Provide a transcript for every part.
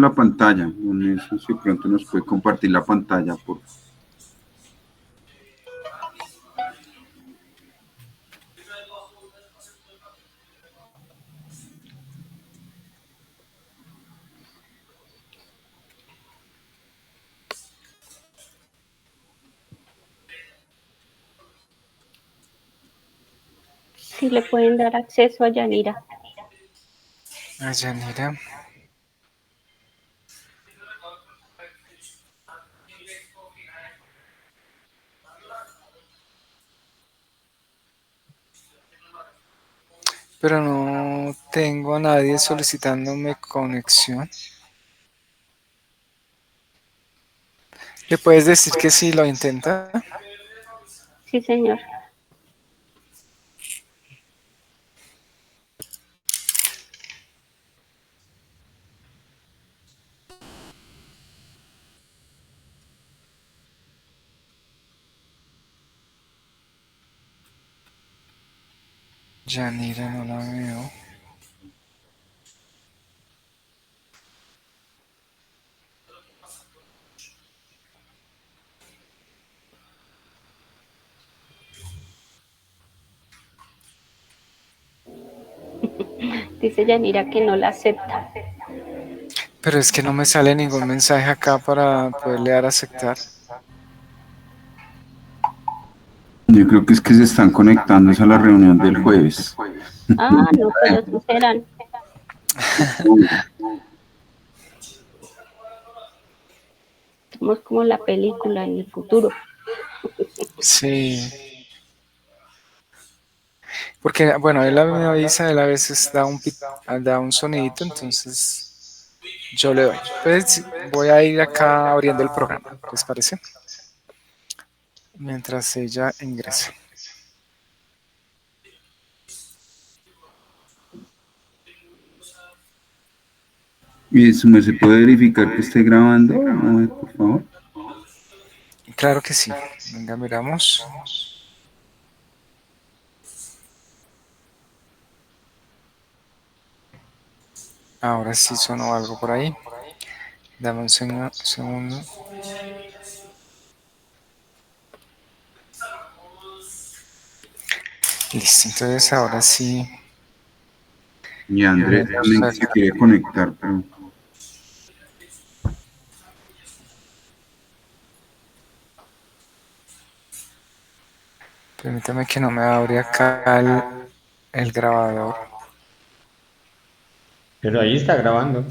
la pantalla. Con eso, si pronto nos puede compartir la pantalla, por favor. Si le pueden dar acceso a Yanira. A Yanira. Pero no tengo a nadie solicitándome conexión. ¿Le puedes decir que sí lo intenta? Sí, señor. Yanira, no la veo. Dice Yanira que no la acepta. Pero es que no me sale ningún mensaje acá para poderle dar a aceptar. Yo creo que es que se están conectando a la reunión del jueves. Ah, no, pero sí serán. Somos como la película en el futuro. Sí. Porque, bueno, él me avisa, él a veces da un sonidito, entonces yo le doy. Pues voy a ir acá abriendo el programa, ¿les parece? Mientras ella ingresa. ¿Y eso me se puede verificar que esté grabando? A ver, por favor. Claro que sí. Venga, miramos. Ahora sí sonó algo por ahí. Dame un segundo. Listo, entonces ahora sí. Y Andrés también se quiere conectar, pero... Permítame que no me abre acá el grabador. Pero ahí está grabando.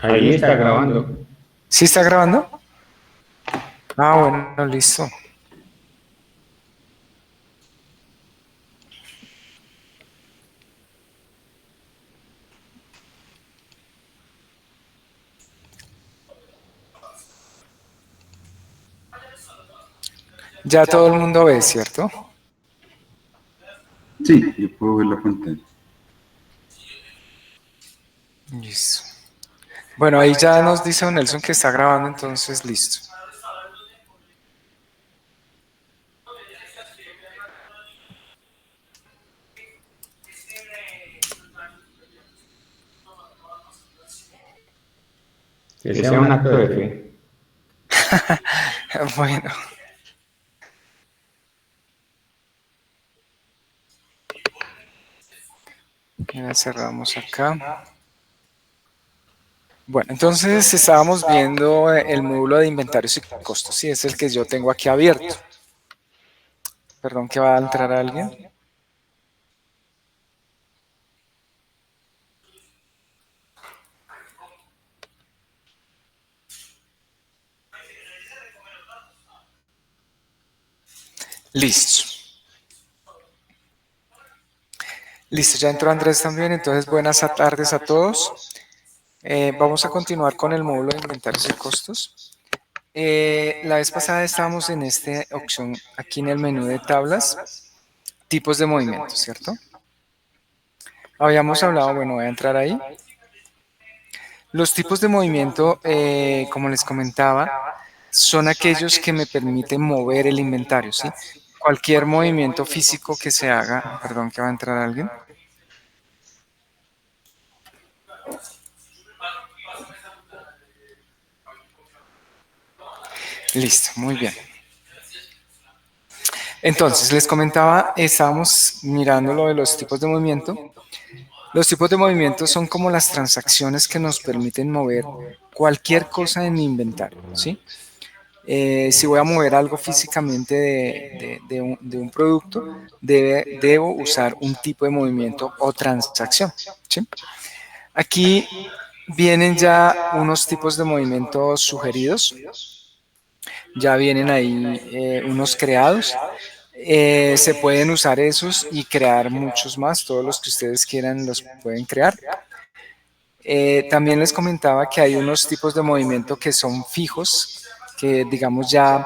Ahí está grabando. ¿Sí está grabando? Ah, bueno, listo. Ya todo el mundo ve, ¿cierto? Sí, yo puedo ver la pantalla. Listo. Bueno, ahí ya nos dice don Nelson que está grabando, entonces listo. Que sea un acto de fe. Bueno. Ya cerramos acá. Bueno, entonces estábamos viendo el módulo de inventarios y costos, sí, es el que yo tengo aquí abierto. Perdón, que va a entrar alguien. Listo. Listo, ya entró Andrés también, entonces buenas tardes a todos. Vamos a continuar con el módulo de inventarios y costos. La vez pasada estábamos en esta opción, aquí en el menú de tablas, tipos de movimiento, ¿cierto? Habíamos hablado, bueno, voy a entrar ahí. Los tipos de movimiento, como les comentaba, son aquellos que me permiten mover el inventario, ¿sí? Cualquier movimiento físico que se haga, perdón, que va a entrar alguien. Listo, muy bien. Entonces, les comentaba, estábamos mirando lo de los tipos de movimiento. Los tipos de movimiento son como las transacciones que nos permiten mover cualquier cosa en mi inventario, ¿sí? Si voy a mover algo físicamente de un producto, debo usar un tipo de movimiento o transacción, ¿sí? Aquí vienen ya unos tipos de movimientos sugeridos, ya vienen ahí unos creados. Se pueden usar esos y crear muchos más, todos los que ustedes quieran los pueden crear. También les comentaba que hay unos tipos de movimiento que son fijos, que digamos ya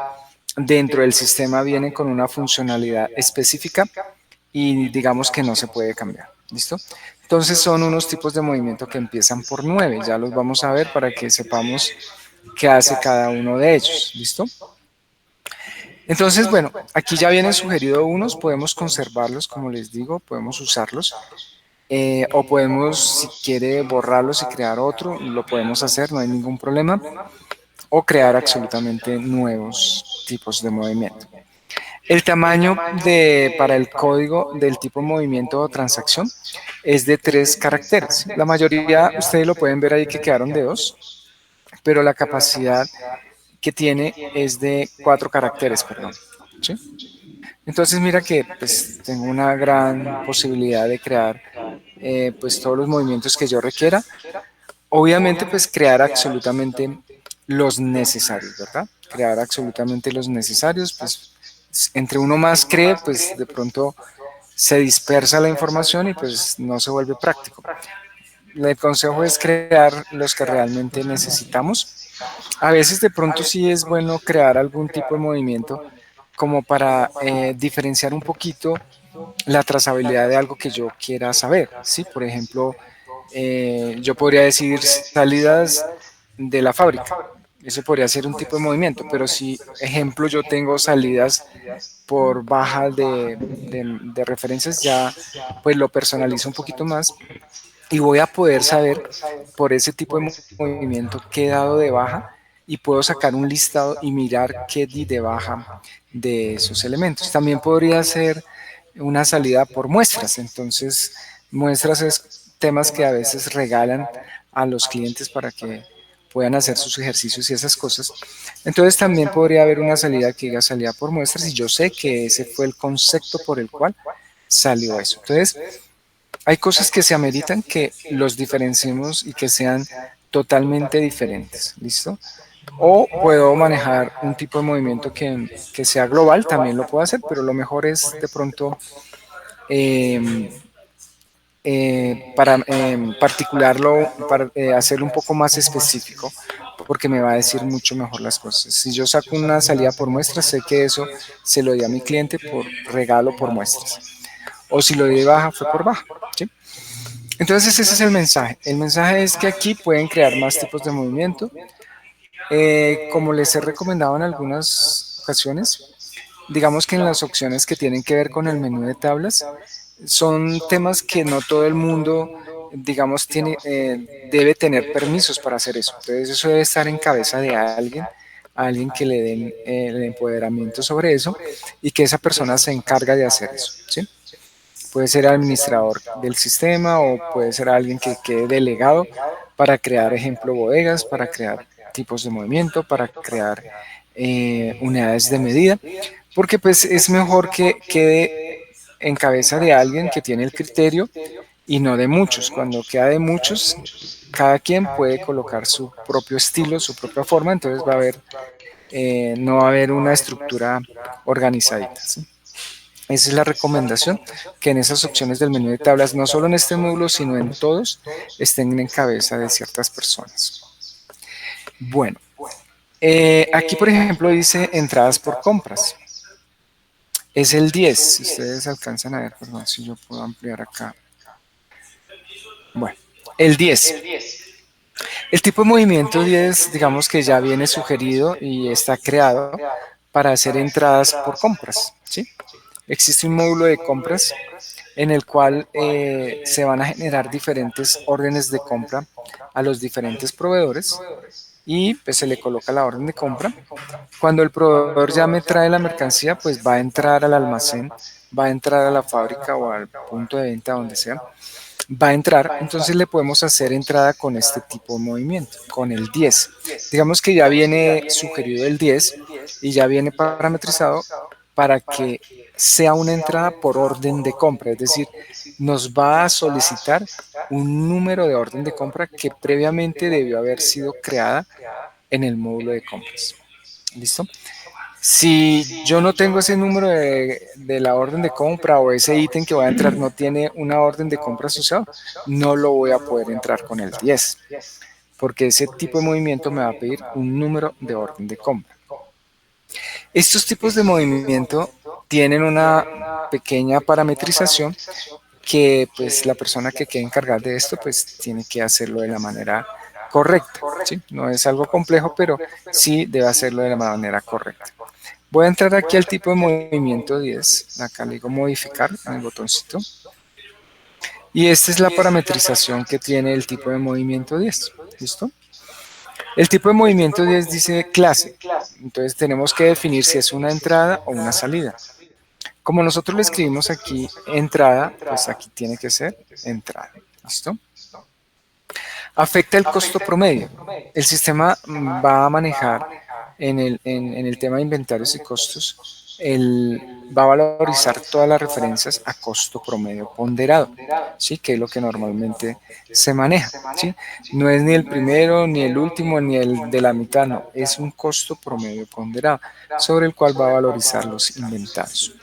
dentro del sistema vienen con una funcionalidad específica y digamos que no se puede cambiar. ¿Listo? Entonces son unos tipos de movimiento que empiezan por 9, ya los vamos a ver para que sepamos qué hace cada uno de ellos. ¿Listo? Entonces, bueno, aquí ya vienen sugeridos unos, podemos conservarlos, como les digo, podemos usarlos. O podemos, si quiere, borrarlos y crear otro, lo podemos hacer, no hay ningún problema. O crear absolutamente nuevos tipos de movimiento. El tamaño para el código del tipo de movimiento o transacción es de 3 caracteres. La mayoría, ustedes lo pueden ver ahí que quedaron de 2, pero la capacidad que tiene es de 4 caracteres, perdón. ¿Sí? Entonces mira que pues, tengo una gran posibilidad de crear pues todos los movimientos que yo requiera. Obviamente pues crear absolutamente los necesarios, ¿verdad? Crear absolutamente los necesarios, pues entre uno más cree, pues de pronto se dispersa la información y pues no se vuelve práctico. El consejo es crear los que realmente necesitamos. A veces de pronto sí es bueno crear algún tipo de movimiento como para diferenciar un poquito la trazabilidad de algo que yo quiera saber, ¿sí? Por ejemplo, yo podría decir salidas de la fábrica. Eso podría ser un tipo de movimiento, pero si, ejemplo, yo tengo salidas por baja de referencias, ya pues lo personalizo un poquito más y voy a poder saber por ese tipo de movimiento qué he dado de baja y puedo sacar un listado y mirar qué di de baja de esos elementos. También podría ser una salida por muestras, entonces muestras es temas que a veces regalan a los clientes para que puedan hacer sus ejercicios y esas cosas. Entonces también podría haber una salida que diga salida por muestras y yo sé que ese fue el concepto por el cual salió eso. Entonces, hay cosas que se ameritan que los diferenciemos y que sean totalmente diferentes, ¿listo? O puedo manejar un tipo de movimiento que sea global, también lo puedo hacer, pero lo mejor es de pronto eh, para particularlo, para hacerlo un poco más específico, porque me va a decir mucho mejor las cosas. Si yo saco una salida por muestras, sé que eso se lo di a mi cliente por regalo por muestras. O si lo di de baja, fue por baja, ¿sí? Entonces ese es el mensaje. El mensaje es que aquí pueden crear más tipos de movimiento. Como les he recomendado en algunas ocasiones, digamos que en las opciones que tienen que ver con el menú de tablas, son temas que no todo el mundo, digamos, debe tener permisos para hacer eso. Entonces eso debe estar en cabeza de alguien que le den el empoderamiento sobre eso y que esa persona se encarga de hacer eso, ¿sí? Puede ser administrador del sistema o puede ser alguien que quede delegado para crear, ejemplo, bodegas, para crear tipos de movimiento, para crear unidades de medida, porque pues es mejor que quede en cabeza de alguien que tiene el criterio y no de muchos. Cuando queda de muchos, cada quien puede colocar su propio estilo, su propia forma, entonces no va a haber una estructura organizadita, ¿sí? Esa es la recomendación, que en esas opciones del menú de tablas, no solo en este módulo, sino en todos, estén en cabeza de ciertas personas. Bueno, aquí por ejemplo dice entradas por compras. Es el 10, si ustedes alcanzan a ver, perdón, si yo puedo ampliar acá. Bueno, el 10. El tipo de movimiento 10, digamos que ya viene sugerido y está creado para hacer entradas por compras, ¿sí? Existe un módulo de compras en el cual se van a generar diferentes órdenes de compra a los diferentes proveedores y pues se le coloca la orden de compra. Cuando el proveedor ya me trae la mercancía, pues va a entrar al almacén, va a entrar a la fábrica o al punto de venta, donde sea, va a entrar, entonces le podemos hacer entrada con este tipo de movimiento, con el 10. Digamos que ya viene sugerido el 10 y ya viene parametrizado para que sea una entrada por orden de compra, es decir, nos va a solicitar un número de orden de compra que previamente debió haber sido creada en el módulo de compras. ¿Listo? Si yo no tengo ese número de la orden de compra o ese ítem que va a entrar no tiene una orden de compra asociada, no lo voy a poder entrar con el 10, porque ese tipo de movimiento me va a pedir un número de orden de compra. Estos tipos de movimiento tienen una pequeña parametrización que pues la persona que quede encargada de esto pues tiene que hacerlo de la manera correcta, ¿sí? No es algo complejo, pero sí debe hacerlo de la manera correcta. Voy a entrar aquí al tipo de movimiento 10, acá le digo modificar en el botoncito, y esta es la parametrización que tiene el tipo de movimiento 10, ¿listo? El tipo de movimiento 10 dice clase, entonces tenemos que definir si es una entrada o una salida. Como nosotros le escribimos aquí entrada, pues aquí tiene que ser entrada, ¿listo? Afecta el costo promedio. El sistema va a manejar en el tema de inventarios y costos, va a valorizar todas las referencias a costo promedio ponderado, ¿sí? Que es lo que normalmente se maneja, ¿sí? No es ni el primero, ni el último, ni el de la mitad, no, es un costo promedio ponderado sobre el cual va a valorizar los inventarios.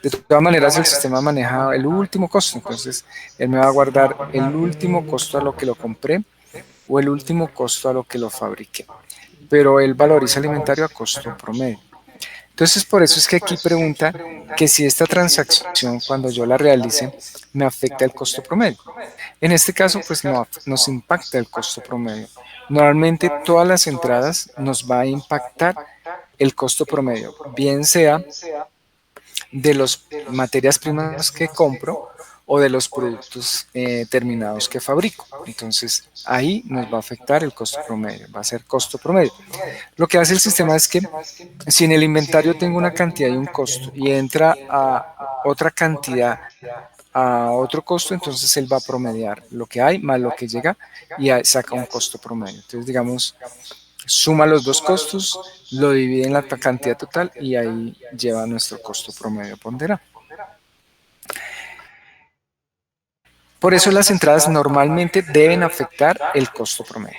De todas maneras, el sistema maneja el último costo, entonces él me va a guardar el último costo a lo que lo compré o el último costo a lo que lo fabriqué, pero él valoriza el inventario a costo promedio. Entonces, por eso es que aquí pregunta que si esta transacción, cuando yo la realice, me afecta el costo promedio. En este caso, pues no nos impacta el costo promedio. Normalmente todas las entradas nos va a impactar el costo promedio, bien sea de las materias primas que compro o de los productos terminados que fabrico. Entonces, ahí nos va a afectar el costo promedio, va a ser costo promedio. Lo que hace el sistema es que si en el inventario tengo una cantidad y un costo y entra a otra cantidad a otro costo, entonces él va a promediar lo que hay más lo que llega y saca un costo promedio. Entonces, digamos, suma los dos costos, lo divide en la cantidad total y ahí lleva nuestro costo promedio ponderado. Por eso las entradas normalmente deben afectar el costo promedio.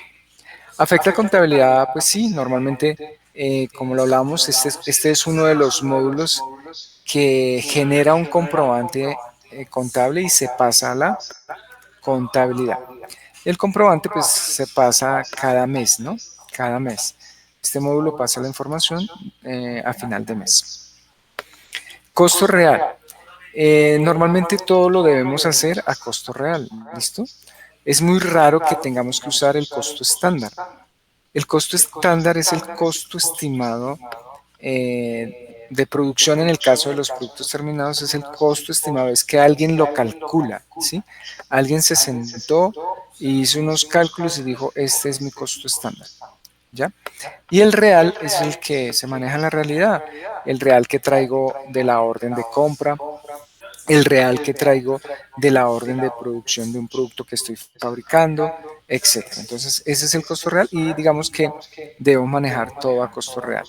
¿Afecta contabilidad? Pues sí, normalmente, como lo hablamos, este es uno de los módulos que genera un comprobante contable y se pasa a la contabilidad. El comprobante pues se pasa cada mes, ¿no? Cada mes. Este módulo pasa la información a final de mes. Costo real. Normalmente todo lo debemos hacer a costo real, ¿listo? Es muy raro que tengamos que usar el costo estándar. El costo estándar es el costo estimado de producción. En el caso de los productos terminados es el costo estimado, es que alguien lo calcula, ¿sí? Alguien se sentó y hizo unos cálculos y dijo, este es mi costo estándar, ¿ya? Y el real es el que se maneja en la realidad, el real que traigo de la orden de compra, el real que traigo de la orden de producción de un producto que estoy fabricando, etcétera. Entonces, ese es el costo real y digamos que debo manejar todo a costo real.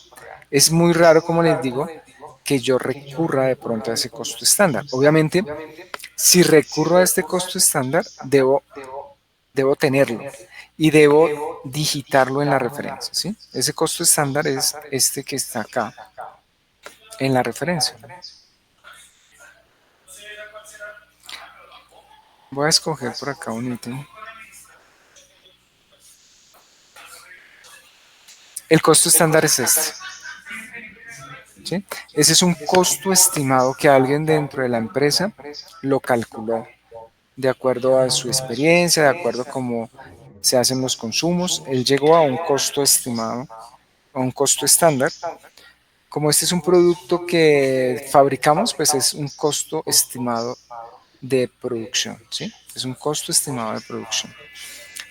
Es muy raro, como les digo, que yo recurra de pronto a ese costo estándar. Obviamente, si recurro a este costo estándar, debo tenerlo y debo digitarlo en la referencia, ¿sí? Ese costo estándar es este que está acá en la referencia. Voy a escoger por acá un ítem. El costo estándar es este, ¿sí? Ese es un costo estimado que alguien dentro de la empresa lo calculó de acuerdo a su experiencia, de acuerdo a cómo se hacen los consumos. Él llegó a un costo estimado, a un costo estándar. Como este es un producto que fabricamos, pues es un costo estimado de producción, ¿sí? Es un costo estimado de producción.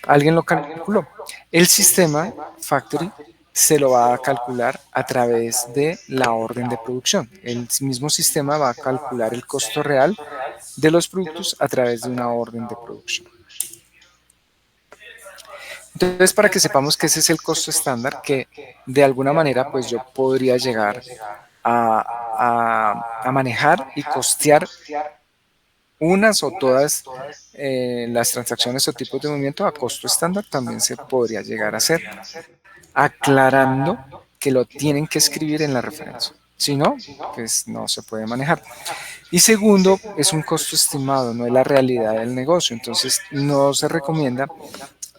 Alguien lo calculó. El sistema Factory se lo va a calcular a través de la orden de producción. El mismo sistema va a calcular el costo real de los productos a través de una orden de producción. Entonces, para que sepamos que ese es el costo estándar, que de alguna manera pues yo podría llegar a manejar y costear unas o todas las transacciones o tipos de movimiento a costo estándar, también se podría llegar a hacer, aclarando que lo tienen que escribir en la referencia. Si no, pues no se puede manejar. Y segundo, es un costo estimado, no es la realidad del negocio. Entonces, no se recomienda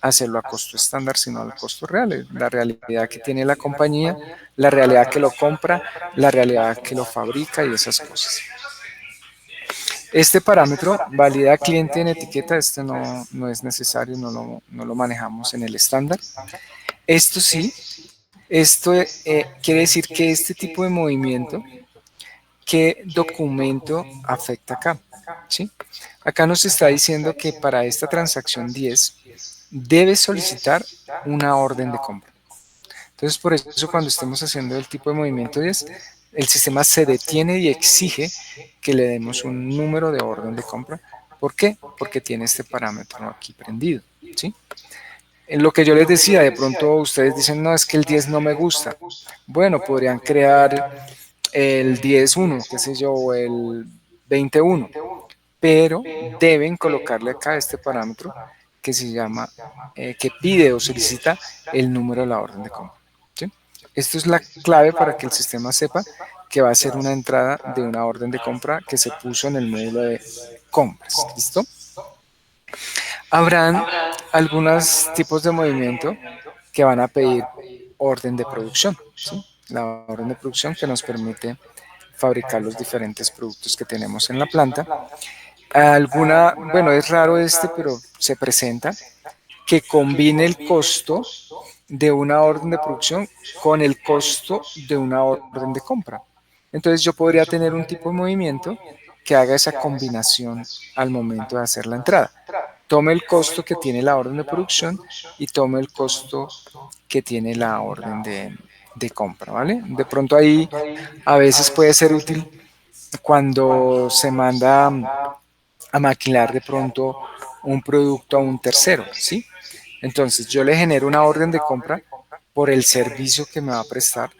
hacerlo a costo estándar, sino al costo real, la realidad que tiene la compañía, la realidad que lo compra, la realidad que lo fabrica y esas cosas. Este parámetro valida cliente en etiqueta, este no es necesario, no lo manejamos en el estándar. Esto sí, esto quiere decir que este tipo de movimiento, ¿qué documento afecta acá? ¿Sí? Acá nos está diciendo que para esta transacción 10 debe solicitar una orden de compra. Entonces, por eso cuando estemos haciendo el tipo de movimiento 10, el sistema se detiene y exige que le demos un número de orden de compra. ¿Por qué? Porque tiene este parámetro aquí prendido, ¿sí? En lo que yo les decía, de pronto ustedes dicen, no, es que el 10 no me gusta. Bueno, podrían crear el 10.1, qué sé yo, o el 20.1, pero deben colocarle acá este parámetro que se llama, que pide o solicita el número de la orden de compra. ¿Sí? Esto es la clave para que el sistema sepa que va a ser una entrada de una orden de compra que se puso en el módulo de compras. ¿Listo? Habrán algunos tipos de movimiento que van a pedir orden de producción. ¿Sí? La orden de producción que nos permite fabricar los diferentes productos que tenemos en la planta. Bueno, es raro pero se presenta que combine el costo de una orden de producción con el costo de una orden de compra. Entonces yo podría tener un tipo de movimiento que haga esa combinación al momento de hacer la entrada. Tome el costo que tiene la orden de producción y tome el costo que tiene la orden de compra, ¿vale? De pronto ahí a veces puede ser útil cuando se manda a maquilar de pronto un producto a un tercero, ¿sí? Entonces yo le genero una orden de compra por el servicio que me va a prestar,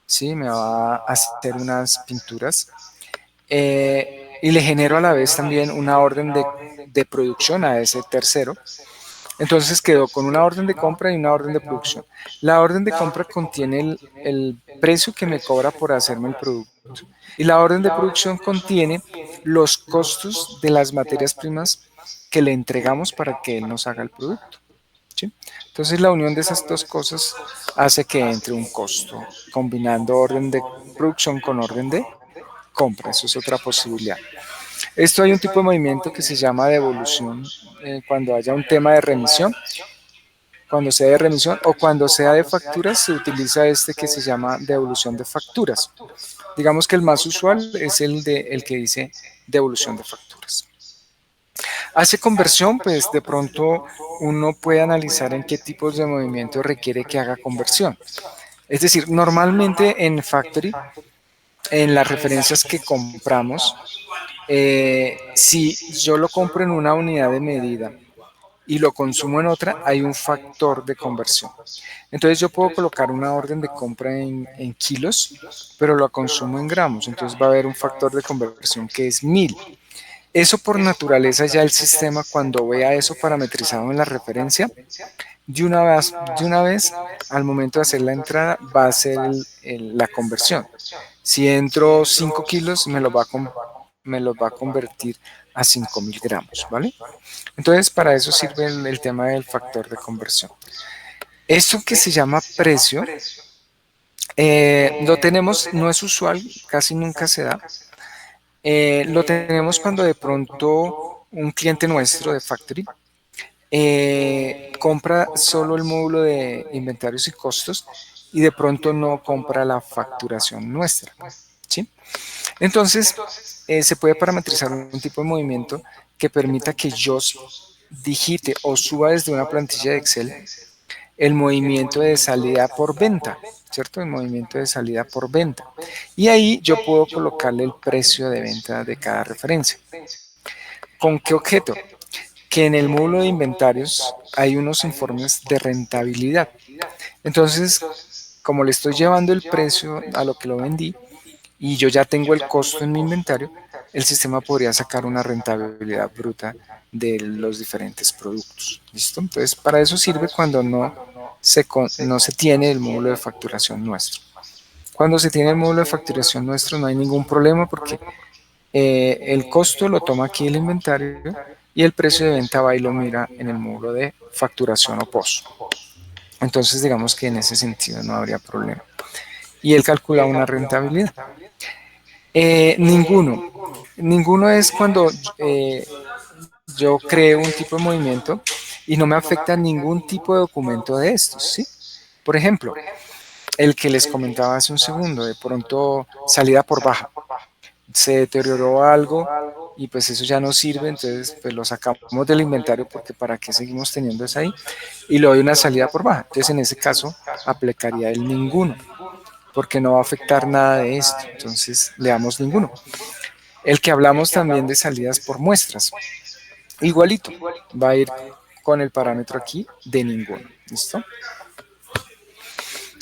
¿sí? Me va a hacer unas pinturas y le genero a la vez también una orden de producción a ese tercero. Entonces quedó con una orden de compra y una orden de producción. La orden de compra contiene el precio que me cobra por hacerme el producto. Y la orden de producción contiene los costos de las materias primas que le entregamos para que él nos haga el producto. ¿Sí? Entonces la unión de esas dos cosas hace que entre un costo, combinando orden de producción con orden de compra. Eso es otra posibilidad. Esto hay un tipo de movimiento que se llama devolución cuando haya un tema de remisión. Cuando sea de remisión o cuando sea de facturas se utiliza este que se llama devolución de facturas. Digamos que el más usual es el que dice devolución de facturas. Hace conversión, pues de pronto uno puede analizar en qué tipos de movimiento requiere que haga conversión. Es decir, normalmente en Factory, en las referencias que compramos, si yo lo compro en una unidad de medida y lo consumo en otra, hay un factor de conversión. Entonces yo puedo colocar una orden de compra en kilos, pero lo consumo en gramos. Entonces va a haber un factor de conversión que es 1000. Eso por naturaleza ya el sistema cuando vea eso parametrizado en la referencia, de una vez al momento de hacer la entrada va a hacer la conversión. Si entro 5 kilos me los va a convertir a 5000 gramos, ¿vale? Entonces para eso sirve el tema del factor de conversión. Esto que se llama precio, lo tenemos, no es usual, casi nunca se da. Lo tenemos cuando de pronto un cliente nuestro de Factory compra solo el módulo de inventarios y costos y de pronto no compra la facturación nuestra, ¿sí? Entonces se puede parametrizar un tipo de movimiento que permita que yo digite o suba desde una plantilla de Excel el movimiento de salida por venta, ¿cierto? El movimiento de salida por venta. Y ahí yo puedo colocarle el precio de venta de cada referencia. ¿Con qué objeto? Que en el módulo de inventarios hay unos informes de rentabilidad. Entonces, como le estoy llevando el precio a lo que lo vendí y yo ya tengo el costo en mi inventario, el sistema podría sacar una rentabilidad bruta de los diferentes productos. ¿Listo? Entonces, para eso sirve cuando no se tiene el módulo de facturación nuestro. Cuando se tiene el módulo de facturación nuestro no hay ningún problema porque el costo lo toma aquí el inventario y el precio de venta va y lo mira en el módulo de facturación o POS. Entonces digamos que en ese sentido no habría problema. Y él calcula una rentabilidad. Ninguno es cuando yo creo un tipo de movimiento y no me afecta ningún tipo de documento de estos, ¿sí? Por ejemplo, el que les comentaba hace un segundo, de pronto salida por baja. Se deterioró algo y pues eso ya no sirve, entonces pues lo sacamos del inventario porque para qué seguimos teniendo eso ahí y le doy una salida por baja. Entonces en ese caso aplicaría el ninguno porque no va a afectar nada de esto, entonces le damos ninguno. El que hablamos también de salidas por muestras, igualito, va a ir con el parámetro aquí de ninguno, ¿listo?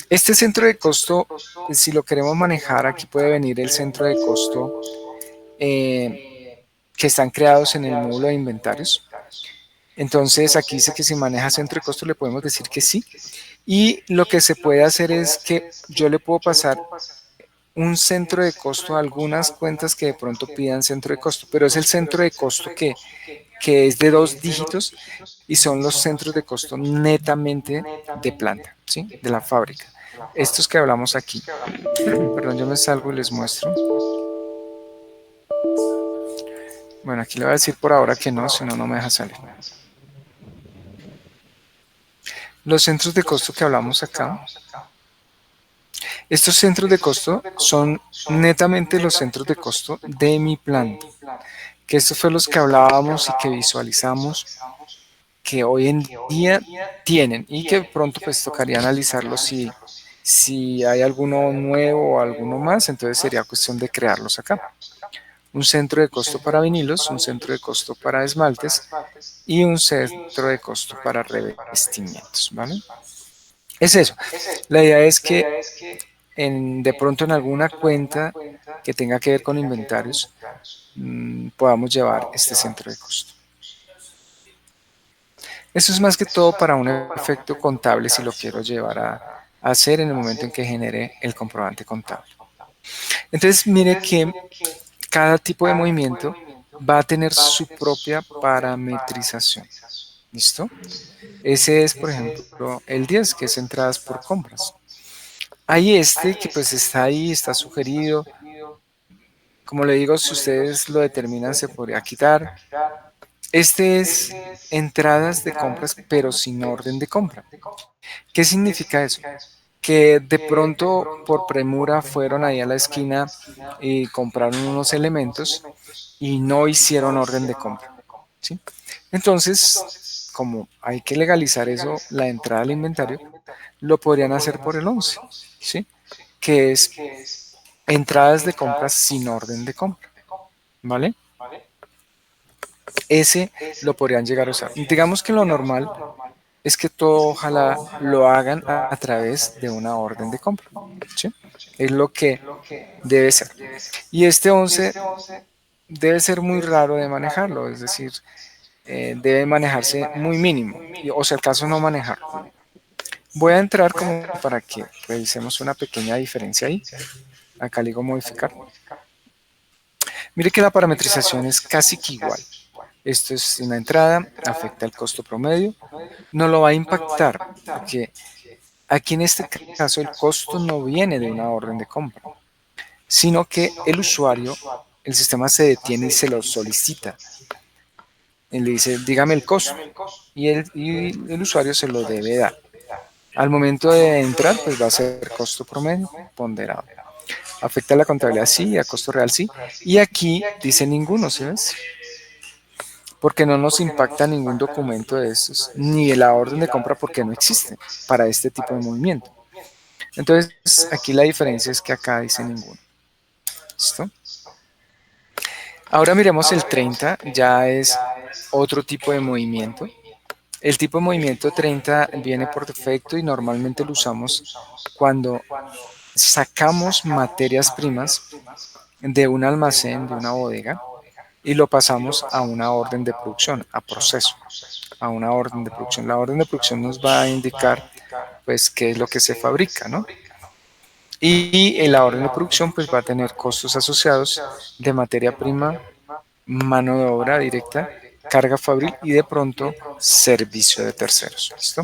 Este centro de costo, si lo queremos manejar, aquí puede venir el centro de costo que están creados en el módulo de inventarios. Entonces aquí dice que si maneja centro de costo le podemos decir que sí. Y lo que se puede hacer es que yo le puedo pasar un centro de costo a algunas cuentas que de pronto pidan centro de costo, pero es el centro de costo que es de 2 dígitos y son los centros de costo netamente de planta, ¿sí? De la fábrica. Estos que hablamos aquí. Perdón, yo me salgo y les muestro. Bueno, aquí le voy a decir por ahora que no, si no, no me deja salir. Los centros de costo que hablamos acá. Estos centros de costo son netamente los centros de costo de mi planta. Que estos fueron los que hablábamos y que visualizamos que hoy en día tienen y que pronto pues tocaría analizarlos si hay alguno nuevo o alguno más, entonces sería cuestión de crearlos acá. Un centro de costo para vinilos, un centro de costo para esmaltes y un centro de costo para revestimientos, ¿vale? Es eso. La idea es que de pronto en alguna cuenta que tenga que ver con inventarios podamos llevar este centro de costo. Eso es más que todo para un efecto contable si lo quiero llevar a hacer en el momento en que genere el comprobante contable. Entonces mire que cada tipo de movimiento va a tener su propia parametrización. ¿Listo? Ese es, por ejemplo, el 10, que es entradas por compras. Hay este que pues está ahí, está sugerido. Como le digo, si ustedes lo determinan, se podría quitar. Este es entradas de compras, pero sin orden de compra. ¿Qué significa eso? Que de pronto por premura fueron ahí a la esquina y compraron unos elementos y no hicieron orden de compra, ¿sí? Entonces, como hay que legalizar eso, la entrada al inventario, lo podrían hacer por el 11, ¿sí? Que es entradas de compras sin orden de compra, ¿vale? Ese lo podrían llegar a usar. Digamos que lo normal es que todo ojalá lo hagan a través de una orden de compra, ¿sí? Es lo que debe ser. Y este 11 debe ser muy raro de manejarlo, es decir, debe manejarse muy mínimo, o si al caso no manejarlo. Voy a entrar como para que revisemos una pequeña diferencia ahí. Acá le digo modificar. Mire que la parametrización es casi que igual. Esto es una entrada, afecta el costo promedio, no lo va a impactar, porque aquí en este caso el costo no viene de una orden de compra, sino que el usuario, el sistema se detiene y se lo solicita. Él le dice, dígame el costo, y el usuario se lo debe dar. Al momento de entrar, pues va a ser costo promedio ponderado. Afecta a la contabilidad sí, a costo real sí, y aquí dice ninguno, ¿sí ves? porque no nos impacta ningún documento de estos, ni la orden de compra porque no existe para este tipo de movimiento. Entonces, aquí la diferencia es que acá dice ninguno. ¿Listo? Ahora miremos el 30, ya es otro tipo de movimiento. El tipo de movimiento 30 viene por defecto y normalmente lo usamos cuando sacamos materias primas de un almacén, de una bodega, y lo pasamos a una orden de producción, a proceso, a una orden de producción. La orden de producción nos va a indicar pues qué es lo que se fabrica, ¿no? Y en la orden de producción pues va a tener costos asociados de materia prima, mano de obra directa, carga fabril y de pronto servicio de terceros. ¿Listo?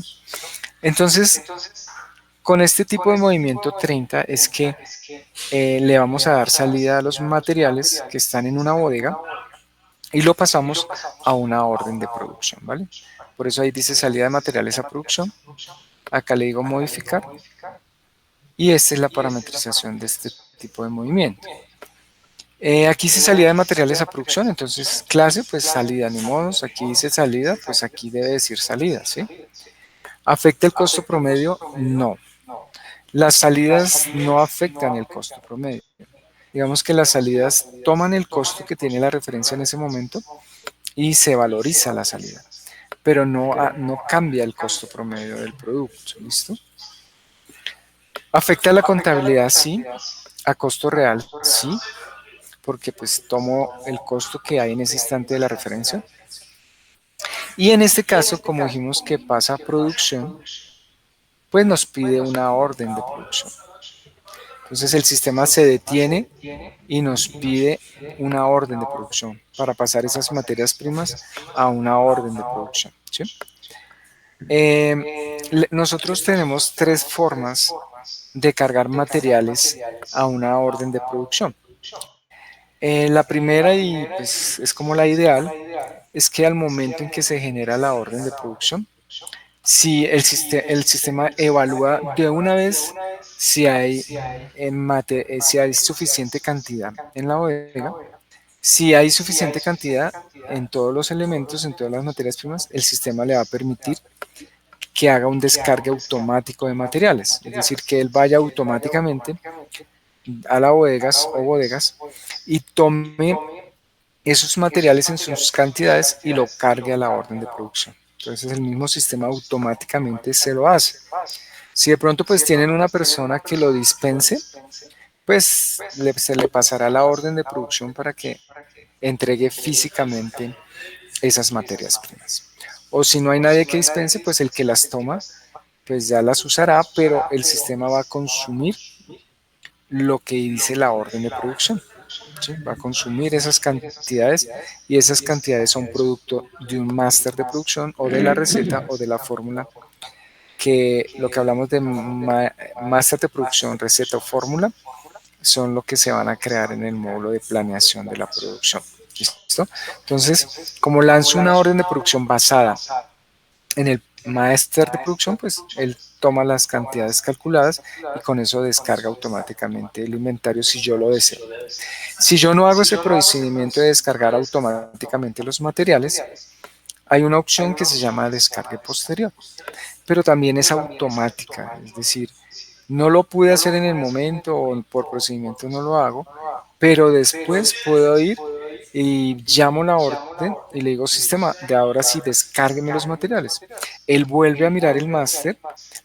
Entonces, con este tipo de movimiento 30 es que le vamos a dar salida a los materiales que están en una bodega y lo pasamos a una orden de producción, ¿vale? Por eso ahí dice salida de materiales a producción. Acá le digo modificar. Y esta es la parametrización de este tipo de movimiento. Aquí dice salida de materiales a producción, entonces clase, pues salida, ni modos. Aquí dice salida, pues aquí debe decir salida, ¿sí? ¿Afecta el costo promedio? No. Las salidas no afectan el costo promedio. Digamos que las salidas toman el costo que tiene la referencia en ese momento y se valoriza la salida, pero no cambia el costo promedio del producto, ¿listo? ¿Afecta la contabilidad? Sí. ¿A costo real? Sí, porque pues tomo el costo que hay en ese instante de la referencia. Y en este caso, como dijimos que pasa a producción, pues nos pide una orden de producción. Entonces el sistema se detiene y nos pide una orden de producción para pasar esas materias primas a una orden de producción, ¿sí? Nosotros tenemos tres formas de cargar materiales a una orden de producción. La primera, y pues es como la ideal, es que al momento en que se genera la orden de producción, si el sistema evalúa de una vez si hay, si hay suficiente cantidad en la bodega. Si hay suficiente cantidad en todos los elementos, en todas las materias primas, el sistema le va a permitir que haga un descargue automático de materiales, es decir, que él vaya automáticamente a las bodegas o bodegas y tome esos materiales en sus cantidades y lo cargue a la orden de producción. Entonces el mismo sistema automáticamente se lo hace. Si de pronto pues tienen una persona que lo dispense, pues se le pasará la orden de producción para que entregue físicamente esas materias primas. O si no hay nadie que dispense, pues el que las toma, pues ya las usará, pero el sistema va a consumir lo que dice la orden de producción. ¿Sí? Va a consumir esas cantidades y esas cantidades son producto de un máster de producción o de la receta o de la fórmula, que lo que hablamos de máster de producción, receta o fórmula son lo que se van a crear en el módulo de planeación de la producción. ¿Listo? Entonces, como lanzo una orden de producción basada en el máster de producción, pues él toma las cantidades calculadas y con eso descarga automáticamente el inventario si yo lo deseo. Si yo no hago ese procedimiento de descargar automáticamente los materiales, hay una opción que se llama descargue posterior, pero también es automática, es decir, no lo pude hacer en el momento o por procedimiento no lo hago, pero después puedo ir y llamo la orden y le digo, sistema, de ahora sí, descárgueme los materiales. Él vuelve a mirar el máster,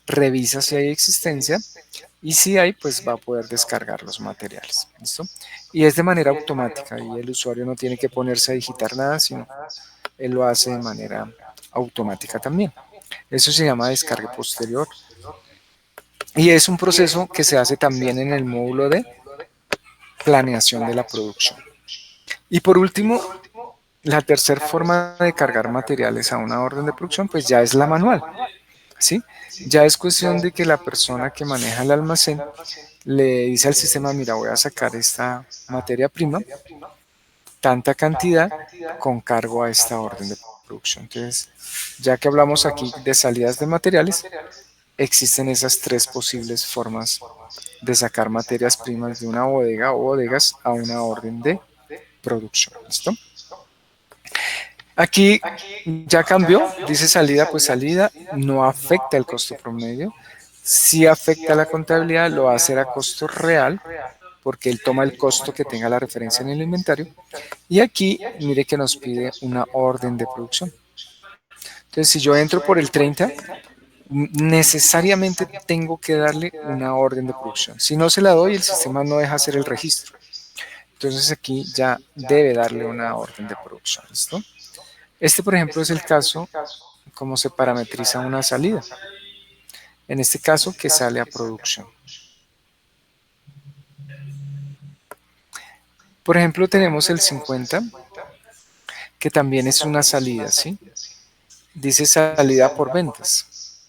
revisa si hay existencia y si hay, pues va a poder descargar los materiales. ¿Listo? Y es de manera automática y el usuario no tiene que ponerse a digitar nada, sino él lo hace de manera automática también. Eso se llama descarga posterior. Y es un proceso que se hace también en el módulo de planeación de la producción. Y por último, la tercera forma de cargar materiales a una orden de producción, pues ya es la manual. ¿Sí? Ya es cuestión de que la persona que maneja el almacén le dice al sistema, mira, voy a sacar esta materia prima, tanta cantidad, con cargo a esta orden de producción. Entonces, ya que hablamos aquí de salidas de materiales, existen esas tres posibles formas de sacar materias primas de una bodega o bodegas a una orden de producción. ¿Listo? Aquí ya cambió, dice salida, pues salida no afecta el costo promedio. Si afecta la contabilidad, lo va a hacer a costo real, porque él toma el costo que tenga la referencia en el inventario. Y aquí, mire que nos pide una orden de producción. Entonces, si yo entro por el 30, necesariamente tengo que darle una orden de producción. Si no se la doy, el sistema no deja hacer el registro. Entonces aquí ya debe darle una orden de producción. ¿Listo? Este, por ejemplo, es el caso cómo se parametriza una salida. En este caso, que sale a producción. Por ejemplo, tenemos el 50, que también es una salida, ¿sí? Dice salida por ventas.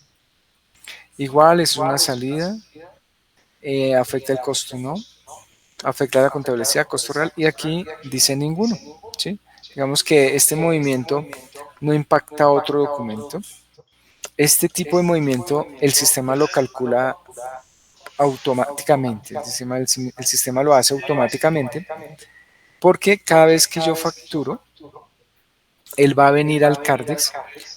Igual es una salida, afecta el costo, ¿no? Afecta la contabilidad, costo real, y aquí dice ninguno, ¿sí? Digamos que este movimiento no impacta otro documento. Este tipo de movimiento el sistema lo calcula automáticamente, el sistema lo hace automáticamente, porque cada vez que yo facturo, él va a venir al Cardex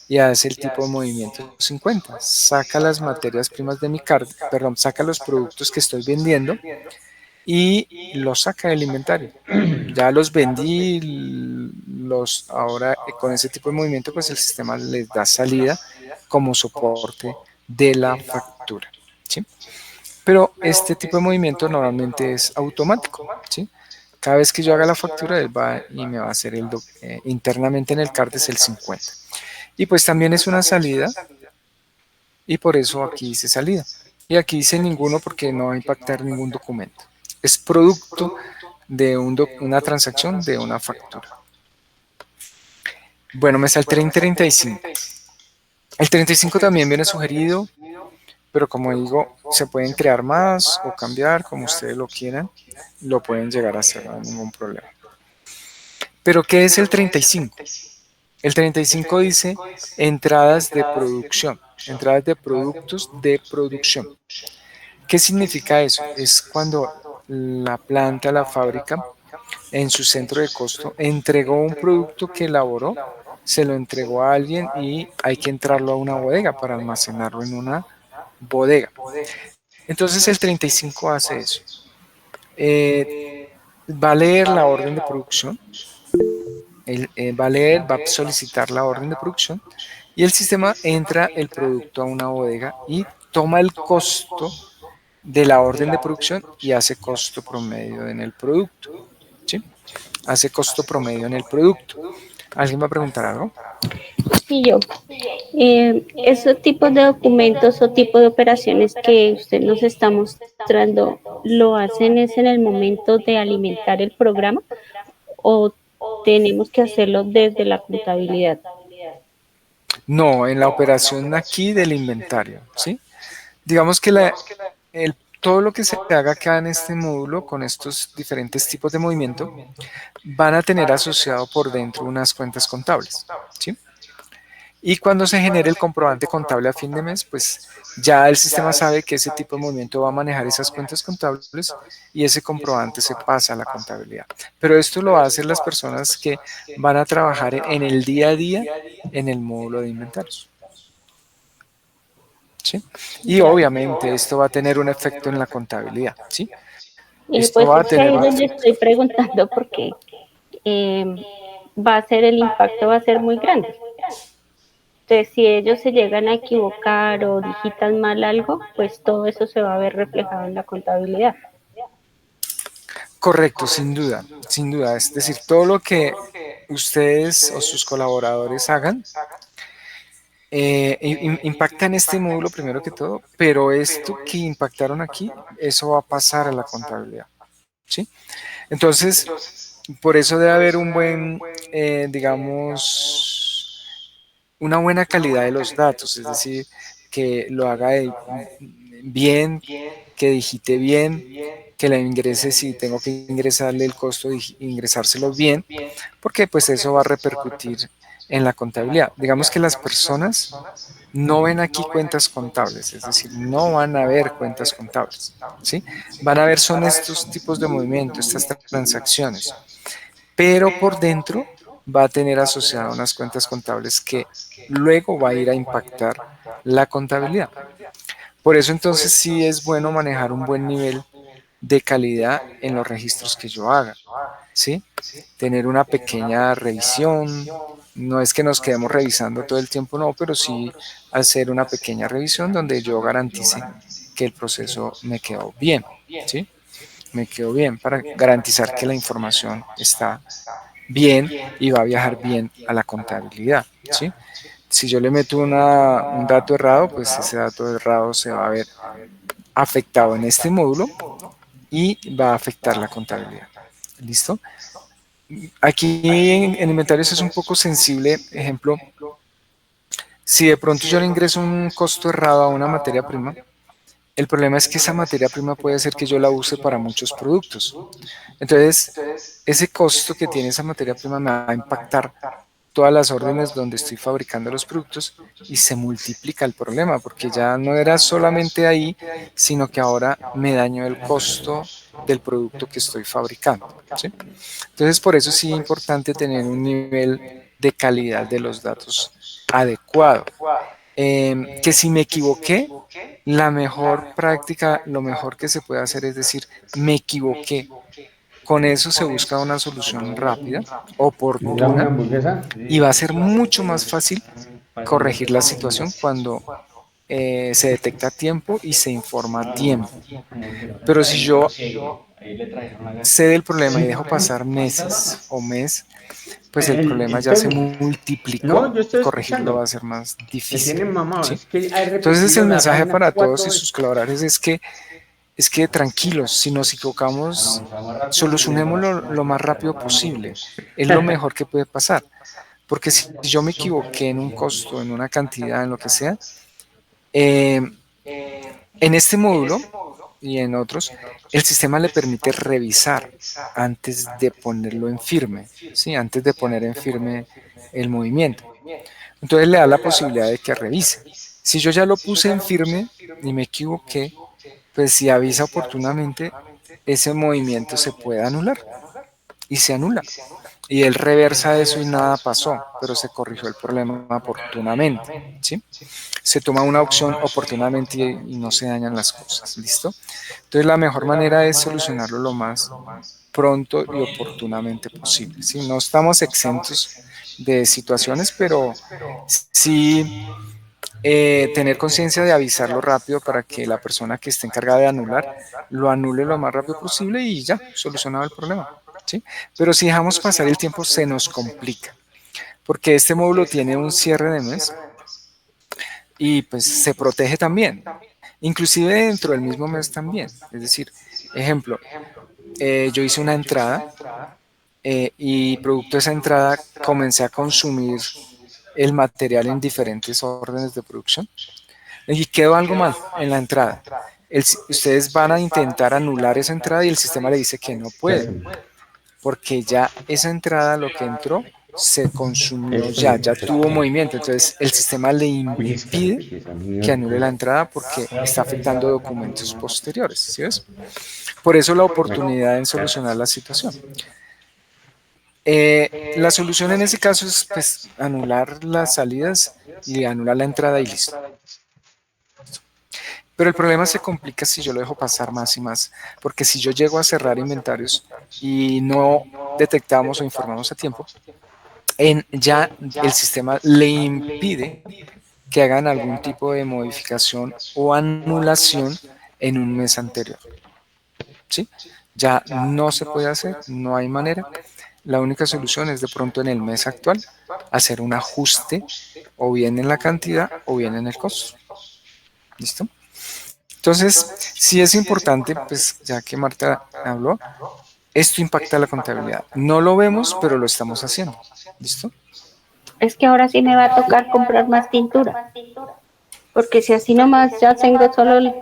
y hace el tipo de movimiento 50. Saca las materias primas de mi Cardex, perdón, saca los productos que estoy vendiendo y los saca del inventario. Ya los vendí, ahora con ese tipo de movimiento, pues el sistema les da salida como soporte de la factura, ¿sí? Pero este tipo de movimiento normalmente es automático, ¿sí? Cada vez que yo haga la factura, él va y me va a hacer internamente en el CARDES el 50. Y pues también es una salida, y por eso aquí dice salida. Y aquí dice ninguno porque no va a impactar ningún documento. Es producto de una transacción de una factura. Bueno, me está el 35. El 35 también viene sugerido, pero como digo, se pueden crear más o cambiar como ustedes lo quieran. Lo pueden llegar a hacer, no hay ningún problema. Pero ¿qué es el 35? El 35 dice entradas de producción, entradas de productos de producción. ¿Qué significa eso? Es cuando la planta, la fábrica, en su centro de costo, entregó un producto que elaboró, se lo entregó a alguien y hay que entrarlo a una bodega para almacenarlo en una bodega. Entonces el 35 hace eso. Va a leer la orden de producción, va a leer, va a solicitar la orden de producción y el sistema entra el producto a una bodega y toma el costo de la orden de producción y hace costo promedio en el producto, ¿sí? Hace costo promedio en el producto. ¿Alguien va a preguntar algo? Sí, yo. Esos tipos de documentos o tipo de operaciones que usted nos está mostrando, ¿lo hacen es en el momento de alimentar el programa o tenemos que hacerlo desde la contabilidad? No, en la operación aquí del inventario, ¿sí? Digamos que todo lo que se haga acá en este módulo con estos diferentes tipos de movimiento van a tener asociado por dentro unas cuentas contables, ¿sí? Y cuando se genere el comprobante contable a fin de mes, pues ya el sistema sabe que ese tipo de movimiento va a manejar esas cuentas contables y ese comprobante se pasa a la contabilidad. Pero esto lo van a hacer las personas que van a trabajar en el día a día en el módulo de inventarios. ¿Sí? Y obviamente esto va a tener un efecto en la contabilidad, ¿sí? Esto Pues va a es que tener ahí es un donde efecto. estoy preguntando porque eh, va a ser el impacto, va a ser muy grande. Entonces, si ellos se llegan a equivocar o digitan mal algo, pues todo eso se va a ver reflejado en la contabilidad. Correcto, sin duda, sin duda. Es decir, todo lo que ustedes o sus colaboradores hagan impacta en este módulo primero que todo, pero esto que impactaron aquí, eso va a pasar a la contabilidad, ¿sí? Entonces, por eso debe haber un buen, digamos, una buena calidad de los datos, es decir, que lo haga bien, que digite bien, que la ingrese si tengo que ingresarle el costo, ingresárselo bien, porque pues eso va a repercutir en la contabilidad. Digamos que las personas no ven aquí cuentas contables, es decir, no van a ver cuentas contables, ¿sí? Van a ver son estos tipos de movimientos, estas transacciones, pero por dentro va a tener asociadas unas cuentas contables que luego va a ir a impactar la contabilidad. Por eso entonces sí es bueno manejar un buen nivel de calidad en los registros que yo haga, ¿sí? Tener una pequeña revisión, no es que nos quedemos revisando todo el tiempo, no, pero sí hacer una pequeña revisión donde yo garantice que el proceso me quedó bien, ¿sí? Me quedó bien para garantizar que la información está bien y va a viajar bien a la contabilidad, ¿sí? Si yo le meto un dato errado, pues ese dato errado se va a ver afectado en este módulo y va a afectar la contabilidad. ¿Listo? Aquí en inventarios es un poco sensible, ejemplo, si de pronto yo le ingreso un costo errado a una materia prima, el problema es que esa materia prima puede ser que yo la use para muchos productos. Entonces, ese costo que tiene esa materia prima me va a impactar todas las órdenes donde estoy fabricando los productos y se multiplica el problema porque ya no era solamente ahí, sino que ahora me dañó el costo del producto que estoy fabricando, ¿sí? Entonces, por eso sí es importante tener un nivel de calidad de los datos adecuado. Que si me equivoqué, la mejor práctica, lo mejor que se puede hacer es decir, me equivoqué. Con eso se busca una solución rápida, ¿Necesitas una oportuna, hamburguesa? y va a ser mucho más fácil corregir la situación cuando se detecta a tiempo y se informa a tiempo. Pero si yo sé del problema y dejo pasar meses o mes, pues el problema ya se multiplicó No, yo y estoy corregirlo va a escuchando. ser más Me difícil, tienen mamado. ¿sí? Es que hay Entonces repetido el la mensaje página para todos y 4 sus veces. colaboradores es que tranquilos, si nos equivocamos, solucionémoslo lo más rápido posible. Es lo mejor que puede pasar. Porque si yo me equivoqué en un costo, en una cantidad, en lo que sea, eh, en este módulo y en otros, el sistema le permite revisar antes de ponerlo en firme, ¿sí? Antes de poner en firme el movimiento. Entonces le da la posibilidad de que revise. Si yo ya lo puse en firme y me equivoqué, pues si avisa oportunamente, ese movimiento se puede anular y se anula. Y él reversa eso y nada pasó, pero se corrigió el problema oportunamente, ¿sí? Se toma una opción oportunamente y no se dañan las cosas, ¿listo? Entonces la mejor manera es solucionarlo lo más pronto y oportunamente posible, ¿sí? No estamos exentos de situaciones, pero sí tener conciencia de avisarlo rápido para que la persona que esté encargada de anular lo anule lo más rápido posible y ya, solucionado el problema, ¿sí? Pero si dejamos pasar el tiempo se nos complica, porque este módulo tiene un cierre de mes y pues se protege también, inclusive dentro del mismo mes también. Es decir, ejemplo, yo hice una entrada y producto de esa entrada comencé a consumir el material en diferentes órdenes de producción y quedó algo mal en la entrada. Ustedes van a intentar anular esa entrada y el sistema le dice que no ¿Qué puede, hacemos? porque ya esa entrada, lo que entró, se consumió Esto, ya tuvo esto. movimiento. Entonces el sistema le Uy, impide espérate, que esa que anule la miércoles. entrada porque está afectando documentos posteriores, ¿sí ves? Por eso la oportunidad en solucionar la situación. La solución en ese caso es pues, anular las salidas y anular la entrada y listo. Pero el problema se complica si yo lo dejo pasar más y más, porque si yo llego a cerrar inventarios y no detectamos o informamos a tiempo, ya el sistema le impide que hagan algún tipo de modificación o anulación en un mes anterior, ¿sí? Ya no se puede hacer, no hay manera. La única solución es de pronto en el mes actual hacer un ajuste o bien en la cantidad o bien en el costo. ¿Listo? Entonces, sí es importante, pues ya que Marta habló, esto impacta la contabilidad. No lo vemos, pero lo estamos haciendo. ¿Listo? Es que ahora sí me va a tocar comprar más tintura, porque si así nomás ya tengo solo el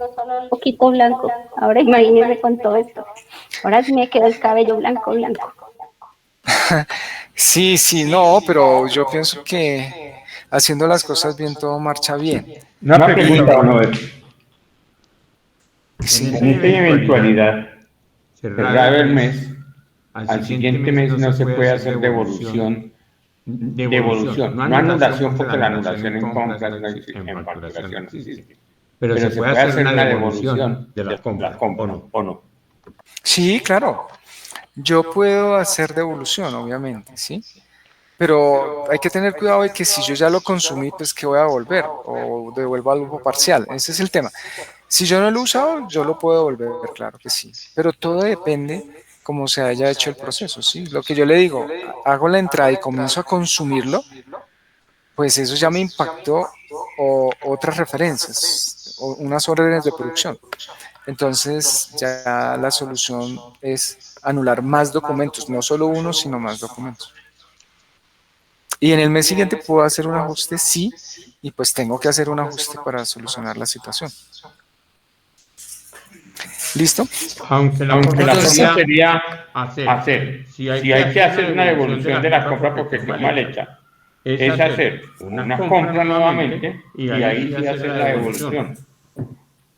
poquito blanco, ahora imagínese con todo esto. Ahora sí me quedó el cabello blanco, blanco. Sí, sí, no, pero yo pienso que haciendo las cosas bien todo marcha bien. Una Y pregunta, bueno, a ver. sí, En esta eventualidad, cerrado el mes, al siguiente mes no se puede hacer devolución devolución, no anulación porque la anulación en compras en facturación no existe. Pero se puede hacer una devolución de las compras, ¿o no? Sí, claro. Yo puedo hacer devolución, obviamente, ¿sí? Pero hay que tener cuidado de que si yo ya lo consumí, pues que voy a devolver o devuelvo algo parcial. Ese es el tema. Si yo no lo he usado, yo lo puedo devolver, claro que sí. Pero todo depende cómo se haya hecho el proceso, ¿sí? Lo que yo le digo, hago la entrada y comienzo a consumirlo, pues eso ya me impactó o otras referencias, o unas órdenes de producción. Entonces ya la solución es anular más documentos, no solo uno, sino más documentos. Y en el mes siguiente puedo hacer un ajuste, sí, y pues tengo que hacer un ajuste para solucionar la situación. ¿Listo? Aunque la forma sería hacer, si hay que hacer una devolución de la compra porque quedó mal hecha, es hacer una compra nuevamente y ahí sí hacer la devolución.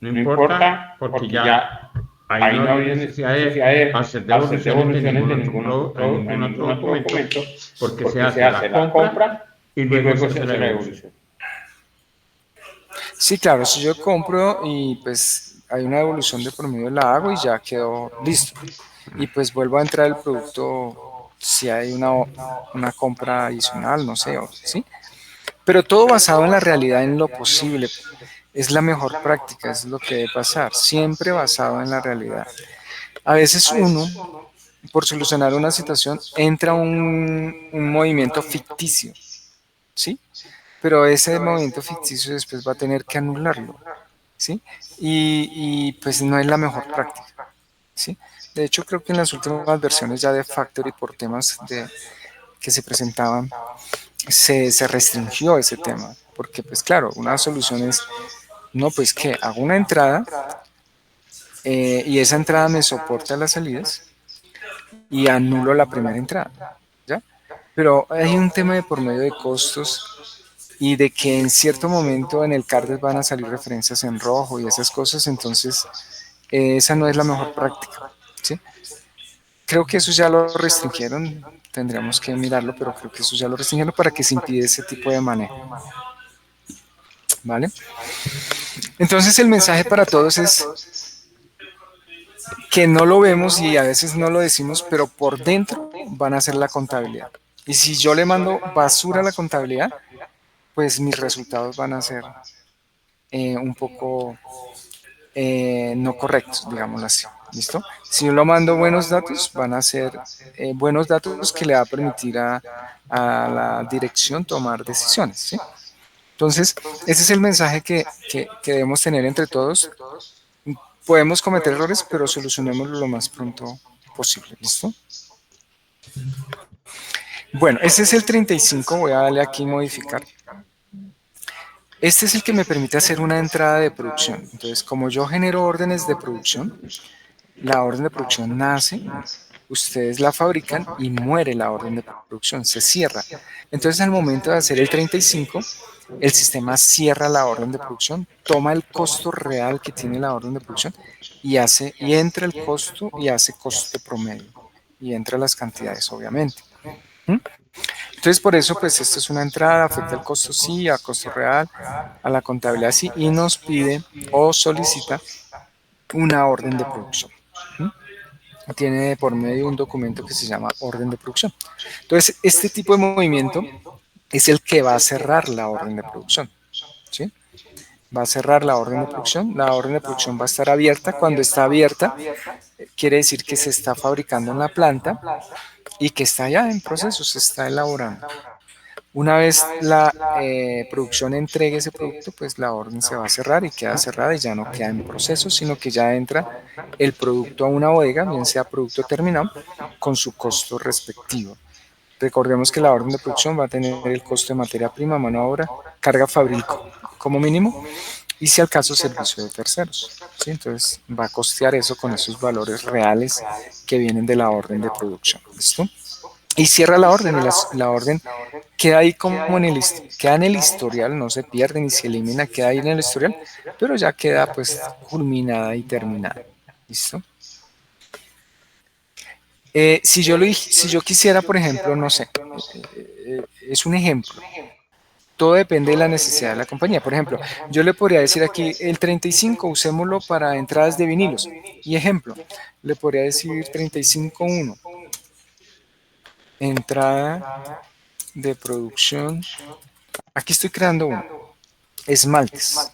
No importa porque ya ahí no había necesidad de hacer devoluciones de ningún otro documento porque se hace la compra y luego se hace la devolución. Sí, claro, si yo compro y pues hay una devolución de por medio, la hago y ya quedó listo. Y pues vuelvo a entrar el producto si hay una compra adicional, no sé, ¿sí? Pero todo basado en la realidad, en lo posible. Es la mejor práctica, es lo que debe pasar, siempre basado en la realidad. A veces uno, por solucionar una situación, entra un movimiento ficticio, ¿sí? Pero ese movimiento ficticio después va a tener que anularlo, ¿sí? Pues no es la mejor práctica, ¿sí? De hecho, creo que en las últimas versiones ya de Factory, por temas que se presentaban, se restringió ese tema, porque pues claro, una solución es, no, pues que hago una entrada y esa entrada me soporta las salidas y anulo la primera entrada, ¿ya? Pero hay un tema de por medio de costos y de que en cierto momento en el CARDES van a salir referencias en rojo y esas cosas, entonces esa no es la mejor práctica, ¿sí? Creo que eso ya lo restringieron, tendríamos que mirarlo, pero creo que eso ya lo restringieron para que se impida ese tipo de manejo, ¿vale? Entonces el mensaje para todos es que no lo vemos y a veces no lo decimos, pero por dentro van a hacer la contabilidad. Y si yo le mando basura a la contabilidad, pues mis resultados van a ser un poco no correctos, digámoslo así. ¿Listo? Si yo lo mando buenos datos, van a ser buenos datos que le va a permitir a la dirección tomar decisiones. ¿Sí? Entonces, ese es el mensaje que debemos tener entre todos. Podemos cometer errores, pero solucionémoslo lo más pronto posible. ¿Listo? Bueno, este es el 35. Voy a darle aquí modificar. Este es el que me permite hacer una entrada de producción. Entonces, como yo genero órdenes de producción, la orden de producción nace, ustedes la fabrican y muere la orden de producción, se cierra. Entonces, al momento de hacer el 35, el sistema cierra la orden de producción, toma el costo real que tiene la orden de producción y entra el costo y hace costo promedio. Y entra las cantidades, obviamente. Entonces, por eso, pues, esto es una entrada, afecta el costo sí, a costo real, a la contabilidad sí, y nos pide o solicita una orden de producción. Tiene por medio un documento que se llama orden de producción. Entonces, este tipo de movimiento es el que va a cerrar la orden de producción. ¿Sí? Va a cerrar la orden de producción. La orden de producción va a estar abierta. Cuando está abierta, quiere decir que se está fabricando en la planta y que está ya en proceso, se está elaborando. Una vez la producción entregue ese producto, pues la orden se va a cerrar y queda cerrada y ya no queda en proceso, sino que ya entra el producto a una bodega, bien sea producto terminado, con su costo respectivo. Recordemos que la orden de producción va a tener el costo de materia prima, mano de obra, carga fabrico como mínimo y si al caso servicio de terceros. ¿Sí? Entonces va a costear eso con esos valores reales que vienen de la orden de producción. ¿Listo? Y cierra la orden y la orden queda ahí como queda en el historial, no se pierde ni se elimina, queda ahí en el historial, pero ya queda pues culminada y terminada. ¿Listo? Si yo quisiera, por ejemplo, no sé, es un ejemplo. Todo depende de la necesidad de la compañía. Por ejemplo, yo le podría decir aquí, el 35 usémoslo para entradas de vinilos. Y ejemplo, le podría decir 35.1, entrada de producción. Aquí estoy creando uno, esmaltes.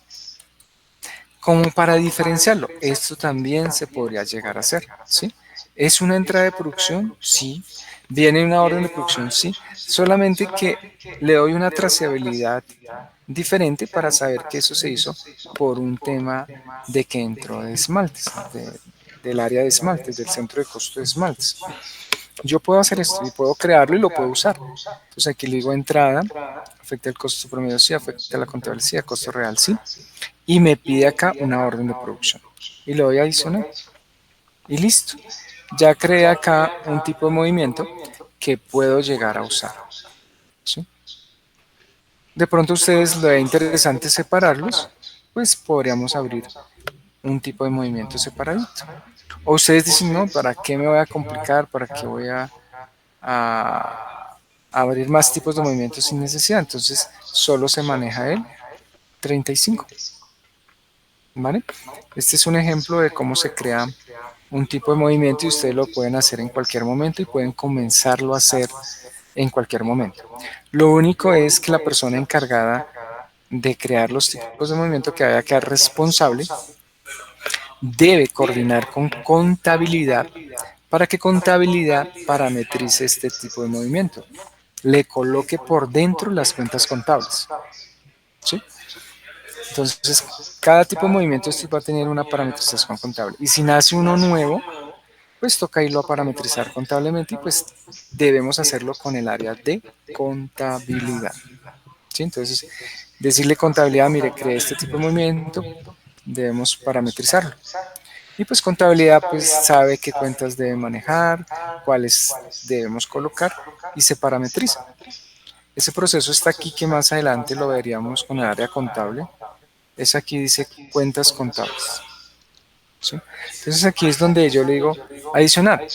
Como para diferenciarlo, esto también se podría llegar a hacer, ¿sí? ¿Es una entrada de producción? Sí. ¿Viene una orden de producción? Sí. Solamente que le doy una trazabilidad diferente para saber que eso se hizo por un tema de que entró de esmaltes, del área de esmaltes, del centro de costo de esmaltes. Yo puedo hacer esto y puedo crearlo y lo puedo usar. Entonces aquí le digo entrada, afecta el costo promedio, sí, afecta la contabilidad, costo real, sí. Y me pide acá una orden de producción. Y le doy a adicionar. Y listo. Ya creé acá un tipo de movimiento que puedo llegar a usar, ¿sí? De pronto a ustedes les ve interesante separarlos, pues podríamos abrir un tipo de movimiento separadito. O ustedes dicen, no, ¿para qué me voy a complicar? ¿Para qué voy a abrir más tipos de movimientos sin necesidad? Entonces solo se maneja el 35. ¿Vale? Este es un ejemplo de cómo se crea un tipo de movimiento y ustedes lo pueden hacer en cualquier momento y pueden comenzarlo a hacer en cualquier momento. Lo único es que la persona encargada de crear los tipos de movimiento que vaya a quedar responsable debe coordinar con contabilidad para que contabilidad parametrice este tipo de movimiento, le coloque por dentro las cuentas contables, ¿sí? Entonces, cada tipo de movimiento va a tener una parametrización contable. Y si nace uno nuevo, pues toca irlo a parametrizar contablemente y pues debemos hacerlo con el área de contabilidad, ¿sí? Entonces, decirle contabilidad, mire, cree este tipo de movimiento, debemos parametrizarlo. Y pues contabilidad pues sabe qué cuentas debe manejar, cuáles debemos colocar y se parametriza. Ese proceso está aquí que más adelante lo veríamos con el área contable. Es aquí dice cuentas contables, ¿sí? Entonces aquí es donde yo le digo adicionar.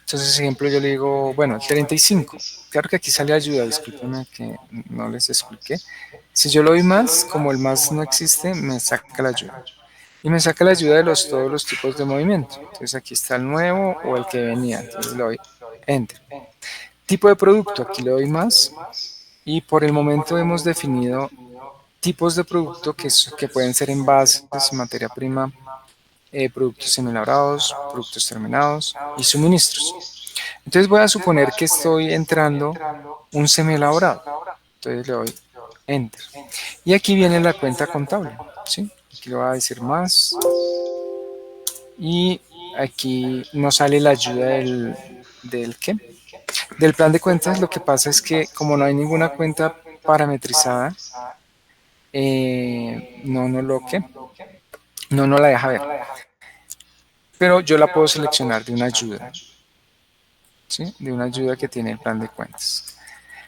Entonces, ejemplo, yo le digo, bueno, el 35. Claro que aquí sale ayuda, discúlpenme que no les expliqué. Si yo lo doy más, como el más no existe, me saca la ayuda. Y me saca la ayuda de todos los tipos de movimiento. Entonces aquí está el nuevo o el que venía. Entonces le doy Enter. Tipo de producto, aquí le doy más. Y por el momento hemos definido tipos de producto que pueden ser envases, materia prima, productos semielaborados, productos terminados y suministros. Entonces voy a suponer que estoy entrando un semielaborado. Entonces le doy Enter. Y aquí viene la cuenta contable, ¿sí? Aquí le voy a decir más. Y aquí nos sale la ayuda del ¿qué? Del plan de cuentas. Lo que pasa es que como no hay ninguna cuenta parametrizada, no nos la deja ver. Pero yo la puedo seleccionar de una ayuda, ¿sí? De una ayuda que tiene el plan de cuentas.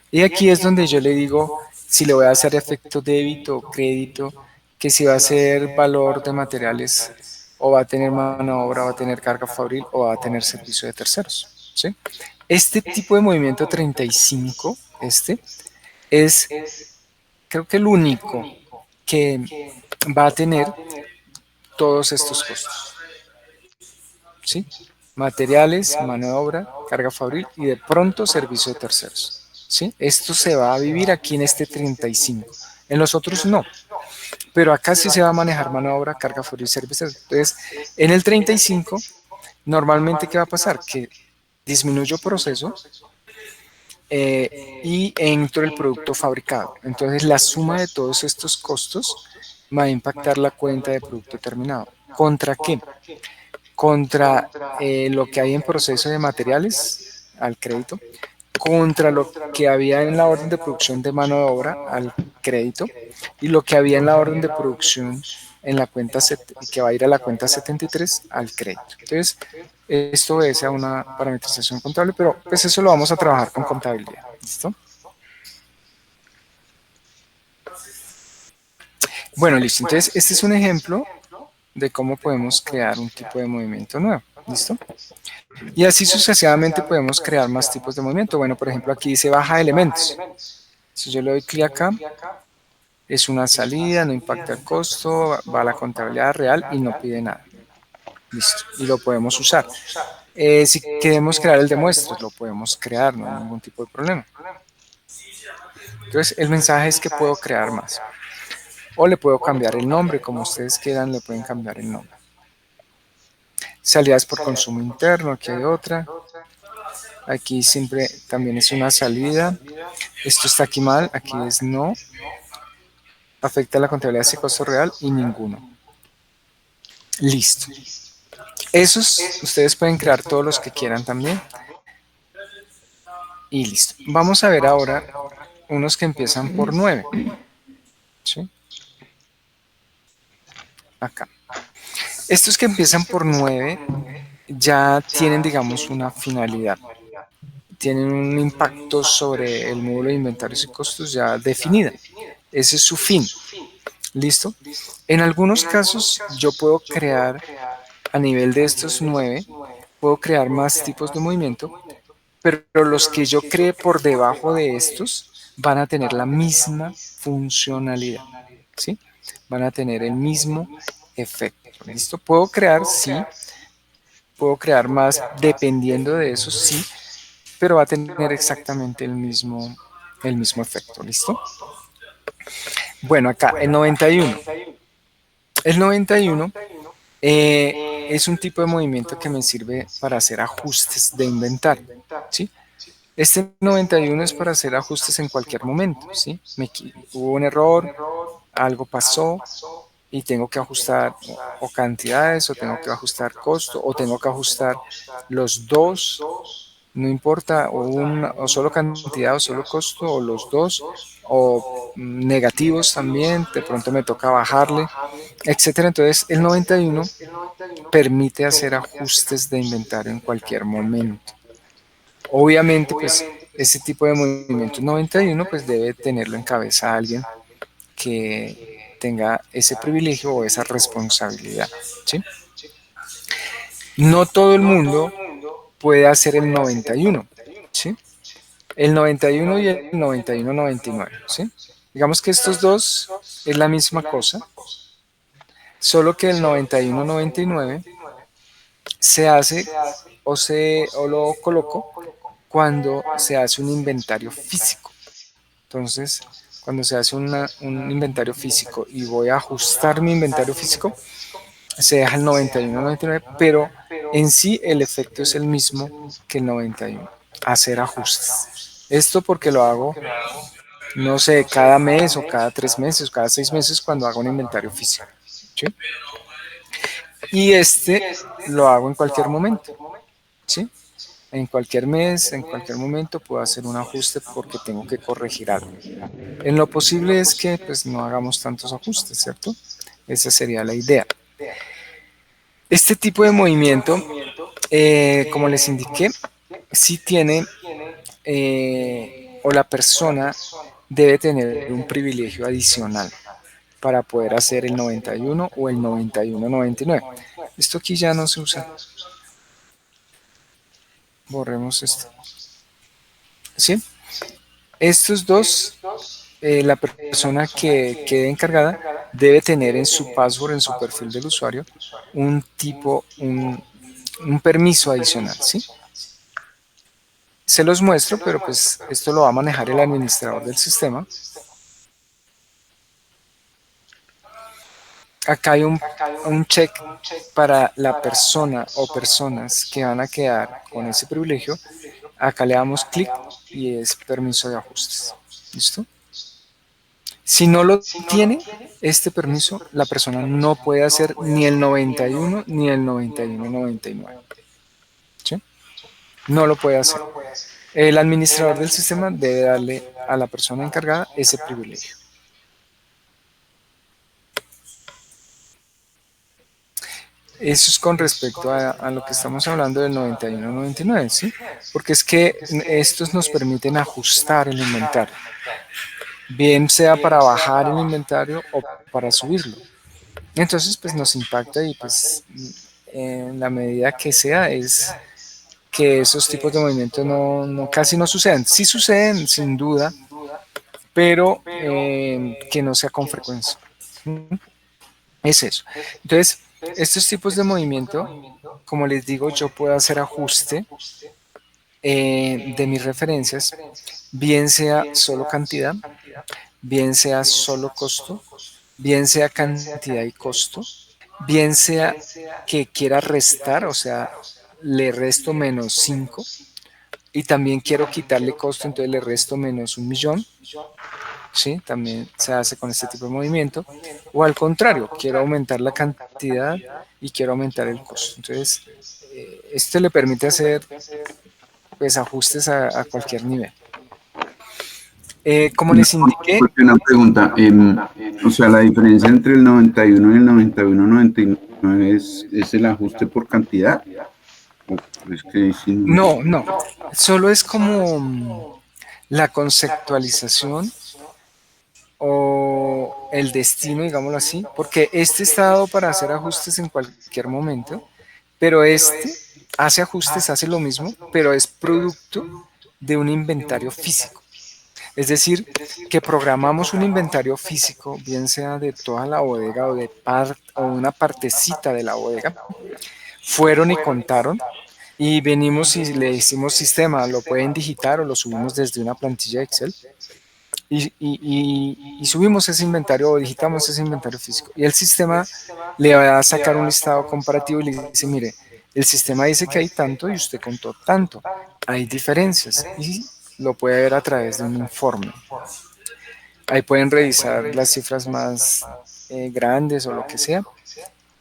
Y aquí es donde yo le digo si le voy a hacer efecto débito o crédito, que si va a ser valor de materiales o va a tener mano de obra, va a tener carga fabril o va a tener servicio de terceros, ¿sí? Este tipo de movimiento 35, es creo que el único que va a tener todos estos costos, ¿sí? Materiales, mano de obra, carga fabril y de pronto servicio de terceros, ¿sí? Esto se va a vivir aquí en este 35. En los otros no, pero acá sí se va a manejar mano de obra, carga fabril y servicio. Entonces, en el 35, normalmente, ¿qué va a pasar? Que disminuyo proceso y entro el producto fabricado. Entonces, la suma de todos estos costos va a impactar la cuenta de producto terminado. ¿Contra qué? Contra lo que hay en proceso de materiales al crédito, contra lo que había en la orden de producción de mano de obra al crédito y lo que había en la orden de producción en la cuenta que va a ir a la cuenta 73 al crédito. Entonces, esto obedece a una parametrización contable, pero pues eso lo vamos a trabajar con contabilidad. ¿Listo? Bueno, listo. Entonces, este es un ejemplo de cómo podemos crear un tipo de movimiento nuevo. ¿Listo? Y así sucesivamente podemos crear más tipos de movimiento. Bueno, por ejemplo, aquí dice baja elementos. Si yo le doy clic acá, es una salida, no impacta el costo, va a la contabilidad real y no pide nada. Listo, y lo podemos usar. Si queremos crear el de muestras, lo podemos crear, no hay ningún tipo de problema. Entonces, el mensaje es que puedo crear más. O le puedo cambiar el nombre, como ustedes quieran, le pueden cambiar el nombre. Salidas por consumo interno, aquí hay otra. Aquí siempre también es una salida. Esto está aquí mal, aquí es no. Afecta la contabilidad de costo real y ninguno. Listo. Esos ustedes pueden crear todos los que quieran también. Y listo. Vamos a ver ahora unos que empiezan por 9. ¿Sí? Acá. Estos que empiezan por 9 ya tienen, digamos, una finalidad. Tienen un impacto sobre el módulo de inventarios y costos ya definida. Ese es su fin. ¿Listo? En algunos casos yo puedo crear, a nivel de estos 9, puedo crear más tipos de movimiento, pero los que yo cree por debajo de estos van a tener la misma funcionalidad. ¿Sí? Van a tener el mismo efecto. ¿Listo? Puedo crear, sí. Puedo crear más dependiendo de eso, sí, pero va a tener exactamente el mismo efecto. ¿Listo? Bueno, acá el 91. El 91 es un tipo de movimiento que me sirve para hacer ajustes de inventario. ¿Sí? Este 91 es para hacer ajustes en cualquier momento. ¿Sí? Hubo un error, algo pasó y tengo que ajustar o cantidades, o tengo que ajustar costo, o tengo que ajustar los dos, no importa, o solo cantidad o solo costo, o los dos, o negativos también, de pronto me toca bajarle, etcétera. Entonces el 91 permite hacer ajustes de inventario en cualquier momento. Obviamente, pues ese tipo de movimiento 91 pues debe tenerlo en cabeza alguien que tenga ese privilegio o esa responsabilidad. ¿Sí? No todo el mundo puede hacer el 91. ¿Sí? El 91 y el 91-99. ¿Sí? Digamos que estos dos es la misma cosa, solo que el 91-99 se hace o lo coloco cuando se hace un inventario físico. Entonces, cuando se hace un inventario físico y voy a ajustar mi inventario físico, se deja el 91-99, pero en sí el efecto es el mismo que el 91, hacer ajustes. Esto porque lo hago, no sé, cada mes o cada 3 meses o cada 6 meses cuando hago un inventario físico. ¿Sí? Y lo hago en cualquier momento. ¿Sí? En cualquier mes, en cualquier momento puedo hacer un ajuste porque tengo que corregir algo. En lo posible es que pues, no hagamos tantos ajustes, ¿cierto? Esa sería la idea. Este tipo de movimiento, como les indiqué, sí tiene, o la persona debe tener un privilegio adicional para poder hacer el 91 o el 91-99. Esto aquí ya no se usa. Borremos esto. ¿Sí? Estos dos, la persona que quede encargada debe tener en su password, en su perfil del usuario, un permiso adicional, ¿sí? Se los muestro, pero pues esto lo va a manejar el administrador del sistema. Acá hay un check para la persona o personas que van a quedar con ese privilegio. Acá le damos clic y es permiso de ajustes. ¿Listo? Si no lo tiene, este permiso, la persona no puede hacer ni el 91 ni el 91-99. ¿Sí? No lo puede hacer. El administrador del sistema debe darle a la persona encargada ese privilegio. Eso es con respecto a lo que estamos hablando del 91-99, ¿sí? Porque es que estos nos permiten ajustar el inventario, bien sea para bajar el inventario o para subirlo. Entonces, pues nos impacta y pues en la medida que sea, es que esos tipos de movimientos casi no suceden. Sí suceden, sin duda, pero que no sea con frecuencia. Es eso. Entonces, estos tipos de movimiento, como les digo, yo puedo hacer ajuste de mis referencias, bien sea solo cantidad, bien sea solo costo, bien sea cantidad y costo, bien sea que quiera restar, o sea, le resto menos 5 y también quiero quitarle costo, entonces le resto menos 1.000.000, ¿sí? También se hace con este tipo de movimiento. O al contrario, quiero aumentar la cantidad y quiero aumentar el costo. Entonces, esto le permite hacer pues, ajustes a cualquier nivel. Como les indiqué, Una pregunta, o sea, la diferencia entre el 91 y el 91-99 es el ajuste por cantidad. ¿O es que no, solo es como la conceptualización o el destino, digámoslo así, porque este está dado para hacer ajustes en cualquier momento, pero este hace ajustes, hace lo mismo, pero es producto de un inventario físico. Es decir, que programamos un inventario físico, bien sea de toda la bodega o una partecita de la bodega, fueron y contaron, y venimos y le hicimos sistema, lo pueden digitar o lo subimos desde una plantilla de Excel, y subimos ese inventario o digitamos ese inventario físico. Y el sistema le va a sacar un listado comparativo y le dice, mire, el sistema dice que hay tanto y usted contó tanto. Hay diferencias y lo puede ver a través de un informe. Ahí pueden revisar las cifras más grandes o lo que sea.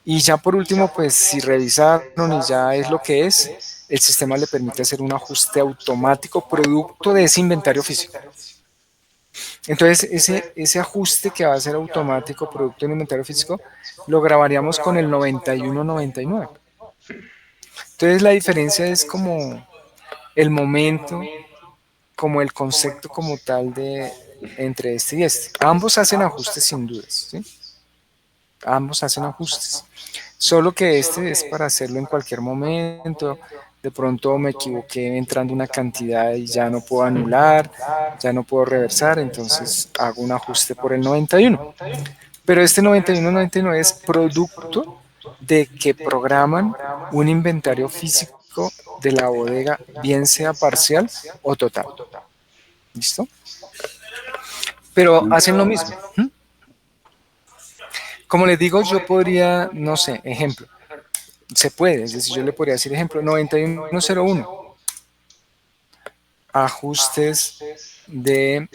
Y ya por último, pues si revisaron y ya es lo que es, el sistema le permite hacer un ajuste automático producto de ese inventario físico. Entonces, ese ajuste que va a ser automático producto del inventario físico, lo grabaríamos con el 91-99. Entonces, la diferencia es como el momento, como el concepto como tal de entre este y este. Ambos hacen ajustes sin dudas, ¿sí? Ambos hacen ajustes. Solo que este es para hacerlo en cualquier momento. De pronto me equivoqué entrando una cantidad y ya no puedo anular, ya no puedo reversar, entonces hago un ajuste por el 91. Pero este 91-99 es producto de que programan un inventario físico de la bodega, bien sea parcial o total. ¿Listo? Pero hacen lo mismo. Como les digo, yo podría, no sé, ejemplo, se puede, es decir, yo le podría decir ejemplo 9101, ajustes de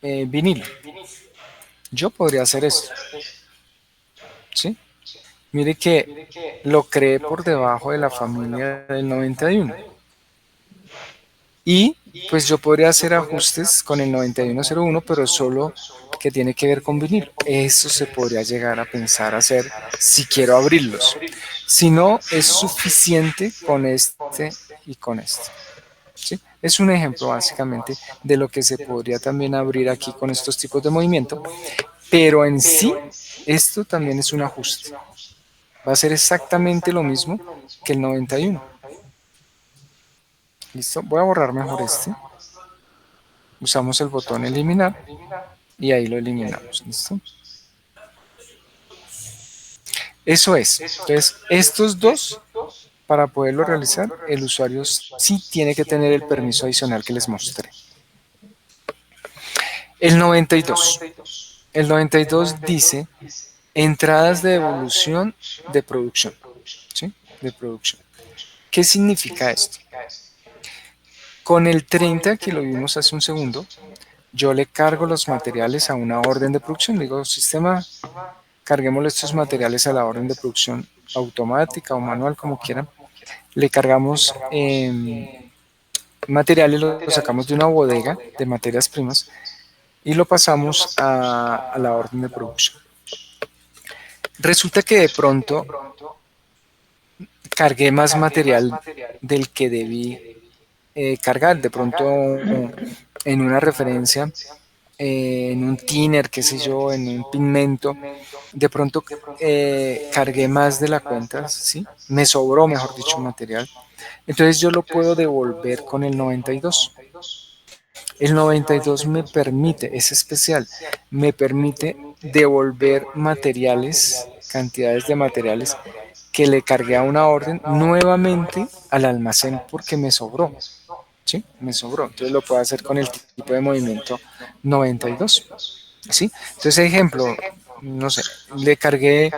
vinilo. Yo podría hacer esto, ¿sí? Mire que lo creé por debajo de la familia del 91. Y pues yo podría hacer ajustes con el 9101, pero solo que tiene que ver con vinilo. Eso se podría llegar a pensar hacer si quiero abrirlos. Si no, es suficiente con este y con este. ¿Sí? Es un ejemplo básicamente de lo que se podría también abrir aquí con estos tipos de movimiento, pero en sí esto también es un ajuste. Va a ser exactamente lo mismo que el 91. ¿Listo? Voy a borrar mejor este. Usamos el botón eliminar y ahí lo eliminamos. ¿Listo? Eso es. Entonces, estos dos, para poderlo realizar, el usuario sí tiene que tener el permiso adicional que les mostré. El 92. El 92 dice entradas de devolución de producción. ¿Sí? De producción. ¿Qué significa esto? Con el 30 que lo vimos hace un segundo, yo le cargo los materiales a una orden de producción. Digo, sistema, carguémosle estos materiales a la orden de producción automática o manual, como quieran. Le cargamos materiales, lo sacamos de una bodega de materias primas y lo pasamos a la orden de producción. Resulta que de pronto cargué más material del que debí cargar. De pronto en una referencia en un thinner, qué sé yo, en un pigmento, de pronto cargué más de la cuenta, ¿sí? Me sobró, mejor dicho, material. Entonces yo lo puedo devolver con el 92. El 92 me permite, es especial, me permite devolver materiales, cantidades de materiales que le cargué a una orden nuevamente al almacén porque me sobró. ¿Sí? Me sobró. Entonces lo puedo hacer con el tipo de movimiento 92. ¿Sí? Entonces, ejemplo, no sé, le cargué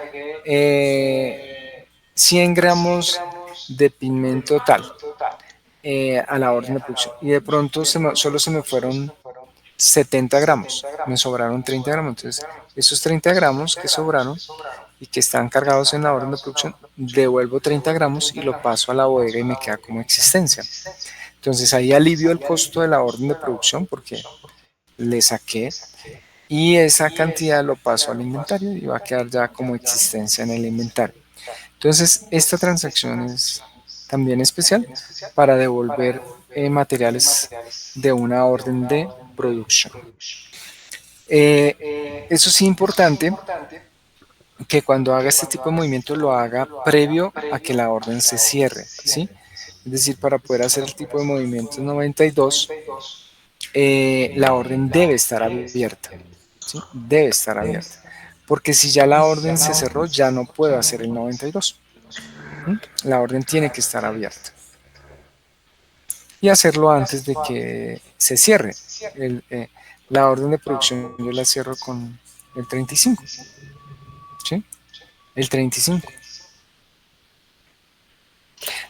100 gramos de pigmento tal a la orden de producción y de pronto solo se me fueron 70 gramos, me sobraron 30 gramos. Entonces, esos 30 gramos que sobraron y que están cargados en la orden de producción, devuelvo 30 gramos y lo paso a la bodega y me queda como existencia. Entonces ahí alivio el costo de la orden de producción porque le saqué y esa cantidad lo paso al inventario y va a quedar ya como existencia en el inventario. Entonces esta transacción es también especial para devolver materiales de una orden de producción. Eso sí es importante que cuando haga este tipo de movimiento lo haga previo a que la orden se cierre, ¿sí? Es decir, para poder hacer el tipo de movimientos 92, la orden debe estar abierta, ¿sí? Debe estar abierta. Porque si ya la orden se cerró, ya no puedo hacer el 92. La orden tiene que estar abierta. Y hacerlo antes de que se cierre. La orden de producción yo la cierro con el 35. ¿Sí? El 35.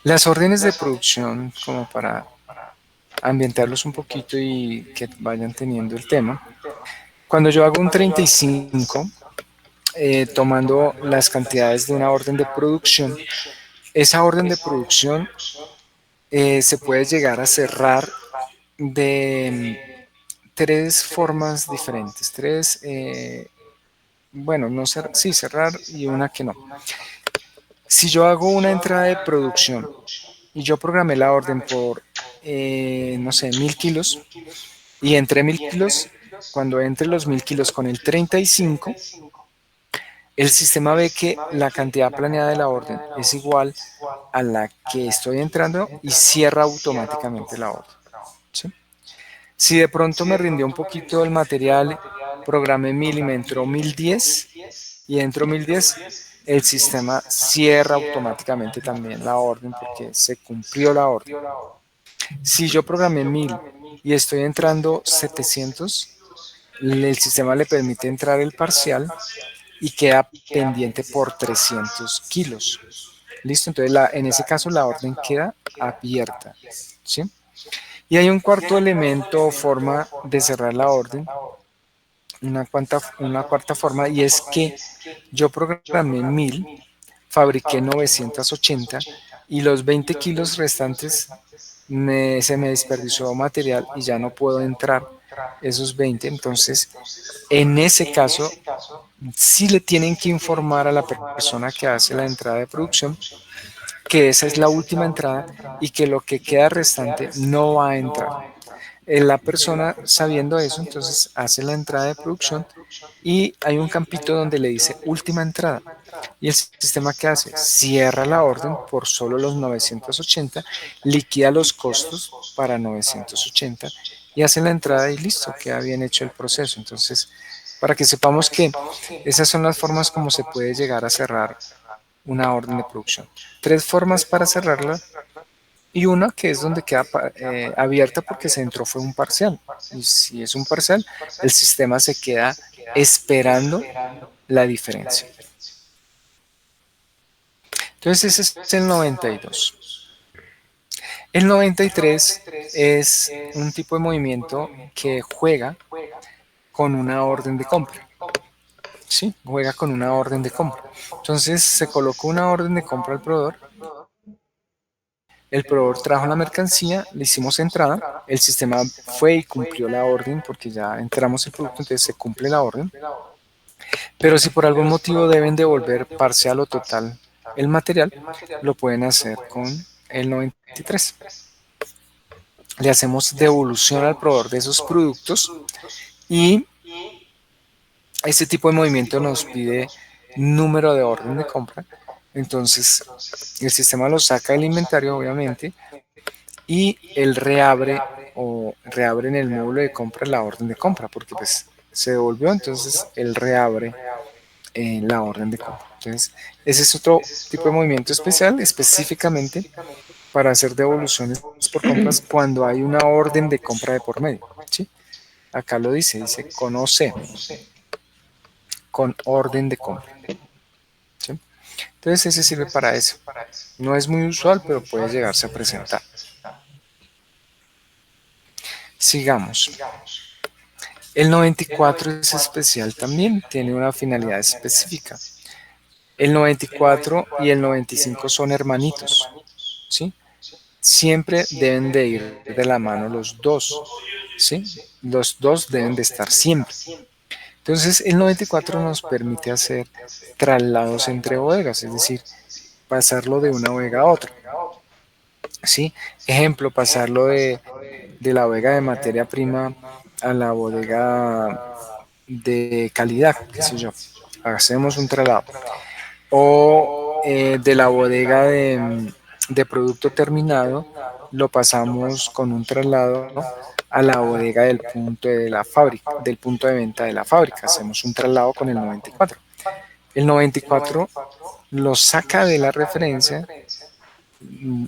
Las órdenes de producción, como para ambientarlos un poquito y que vayan teniendo el tema. Cuando yo hago un 35, tomando las cantidades de una orden de producción, esa orden de producción se puede llegar a cerrar de tres formas diferentes. Bueno, no sí, cerrar y una que no. Si yo hago una entrada de producción y yo programé la orden por, no sé, 1000 kilos, y entre 1000 kilos, cuando entre los 1000 kilos con el 35, el sistema ve que la cantidad planeada de la orden es igual a la que estoy entrando y cierra automáticamente la orden. ¿Sí? Si de pronto me rindió un poquito el material, programé 1000 y me entró 1010 y entró 1010, el sistema cierra automáticamente también la orden porque se cumplió la orden. Si yo programé 1000 y estoy entrando 700, el sistema le permite entrar el parcial y queda pendiente por 300 kilos. ¿Listo? Entonces, en ese caso, la orden queda abierta. ¿Sí? Y hay un cuarto elemento o forma de cerrar la orden, una cuarta forma, y es que yo programé 1000, fabriqué 980 y los 20 kilos restantes se me desperdició material y ya no puedo entrar esos 20. Entonces, en ese caso, sí le tienen que informar a la persona que hace la entrada de producción que esa es la última entrada y que lo que queda restante no va a entrar. La persona, sabiendo eso, entonces hace la entrada de producción y hay un campito donde le dice última entrada. Y el sistema que hace, cierra la orden por solo los 980, liquida los costos para 980 y hace la entrada y listo, queda bien hecho el proceso. Entonces, para que sepamos que esas son las formas como se puede llegar a cerrar una orden de producción. 3 formas para cerrarla y una que es donde queda abierta porque se entró fue un parcial. Y si es un parcial, el sistema se queda esperando la diferencia. Entonces ese es el 92. El 93 es un tipo de movimiento que juega con una orden de compra. ¿Sí? Juega con una orden de compra. Entonces se colocó una orden de compra al proveedor. El proveedor trajo la mercancía, le hicimos entrada, el sistema fue y cumplió la orden porque ya entramos el producto, entonces se cumple la orden. Pero si por algún motivo deben devolver parcial o total el material, lo pueden hacer con el 93. Le hacemos devolución al proveedor de esos productos Y este tipo de movimiento nos pide número de orden de compra. Entonces, el sistema lo saca del inventario, obviamente, y él reabre en el módulo de compra la orden de compra, porque pues se devolvió, entonces él reabre la orden de compra. Entonces, ese es otro tipo de movimiento especial, específicamente para hacer devoluciones por compras cuando hay una orden de compra de por medio. ¿Sí? Acá lo dice con OC, con orden de compra. ¿Sí? Entonces, ese sirve para eso. No es muy usual, pero puede llegarse a presentar. Sigamos. El 94 es especial también, tiene una finalidad específica. El 94 y el 95 son hermanitos, ¿sí? Siempre deben de ir de la mano los dos, ¿sí? Los dos deben de estar siempre. Entonces, el 94 nos permite hacer traslados entre bodegas, es decir, pasarlo de una bodega a otra, ¿sí? Ejemplo, pasarlo de la bodega de materia prima a la bodega de calidad, qué sé yo. Hacemos un traslado. O de la bodega de producto terminado, lo pasamos con un traslado a la bodega del punto de la fábrica, del punto de venta de la fábrica. Hacemos un traslado con el 94. El 94 lo saca de la referencia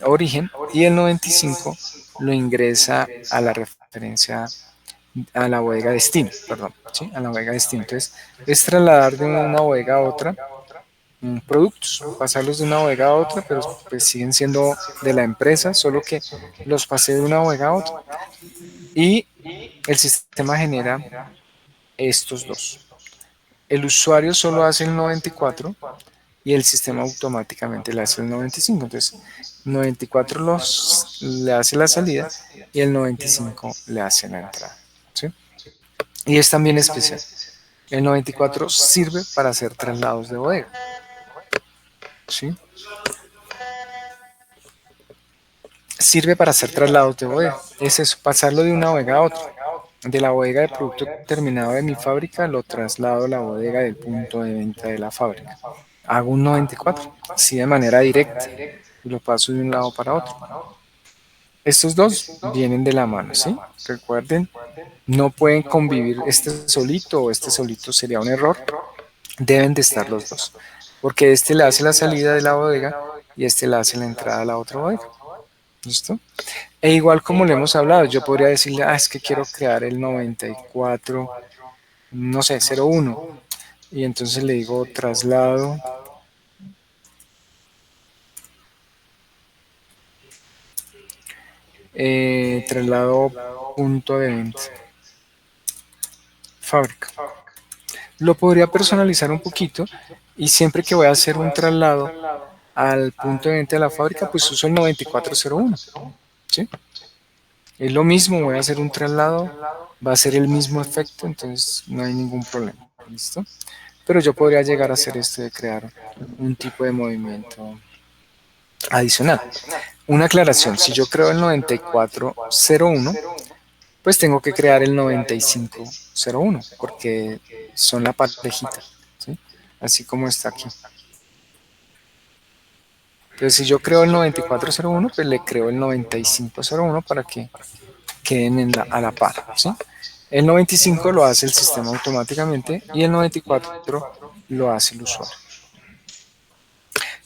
origen y el 95 lo ingresa a la referencia a la bodega destino, perdón, ¿sí? A la bodega destino. Entonces, es trasladar de una bodega a otra productos, pasarlos de una bodega a otra, pero pues siguen siendo de la empresa, solo que los pasé de una bodega a otra. Y el sistema genera estos dos. El usuario solo hace el 94 y el sistema automáticamente le hace el 95. Entonces, 94 le hace la salida y el 95 le hace la entrada. ¿Sí? Y es también especial. El 94 sirve para hacer traslados de bodega. ¿Sí? Sirve para hacer traslados de bodega. Es eso, pasarlo de una bodega a otra. De la bodega de producto terminado de mi fábrica lo traslado a la bodega del punto de venta de la fábrica. Hago un 94, así de manera directa, y lo paso de un lado para otro. Estos dos vienen de la mano, ¿sí? Recuerden, no pueden convivir este solito o este solito, sería un error. Deben de estar los dos, porque este le hace la salida de la bodega y este le hace la entrada a la otra bodega. ¿Listo? E igual como le hemos hablado, yo podría decirle, es que quiero crear el 94, no sé, 01. Y entonces le digo traslado traslado punto de venta fábrica. Lo podría personalizar un poquito y siempre que voy a hacer un traslado al punto de venta de la fábrica, pues uso el 9401. ¿Sí? Es lo mismo, voy a hacer un traslado, va a ser el mismo efecto, entonces no hay ningún problema. ¿Listo? Pero yo podría llegar a hacer esto de crear un tipo de movimiento adicional. Una aclaración, si yo creo el 9401, pues tengo que crear el 9501, porque son la parejita, ¿sí? Así como está aquí. Entonces, si yo creo el 9401, pues le creo el 9501 para que queden a la par, ¿sí? El 95 lo hace el sistema automáticamente y el 94 lo hace el usuario.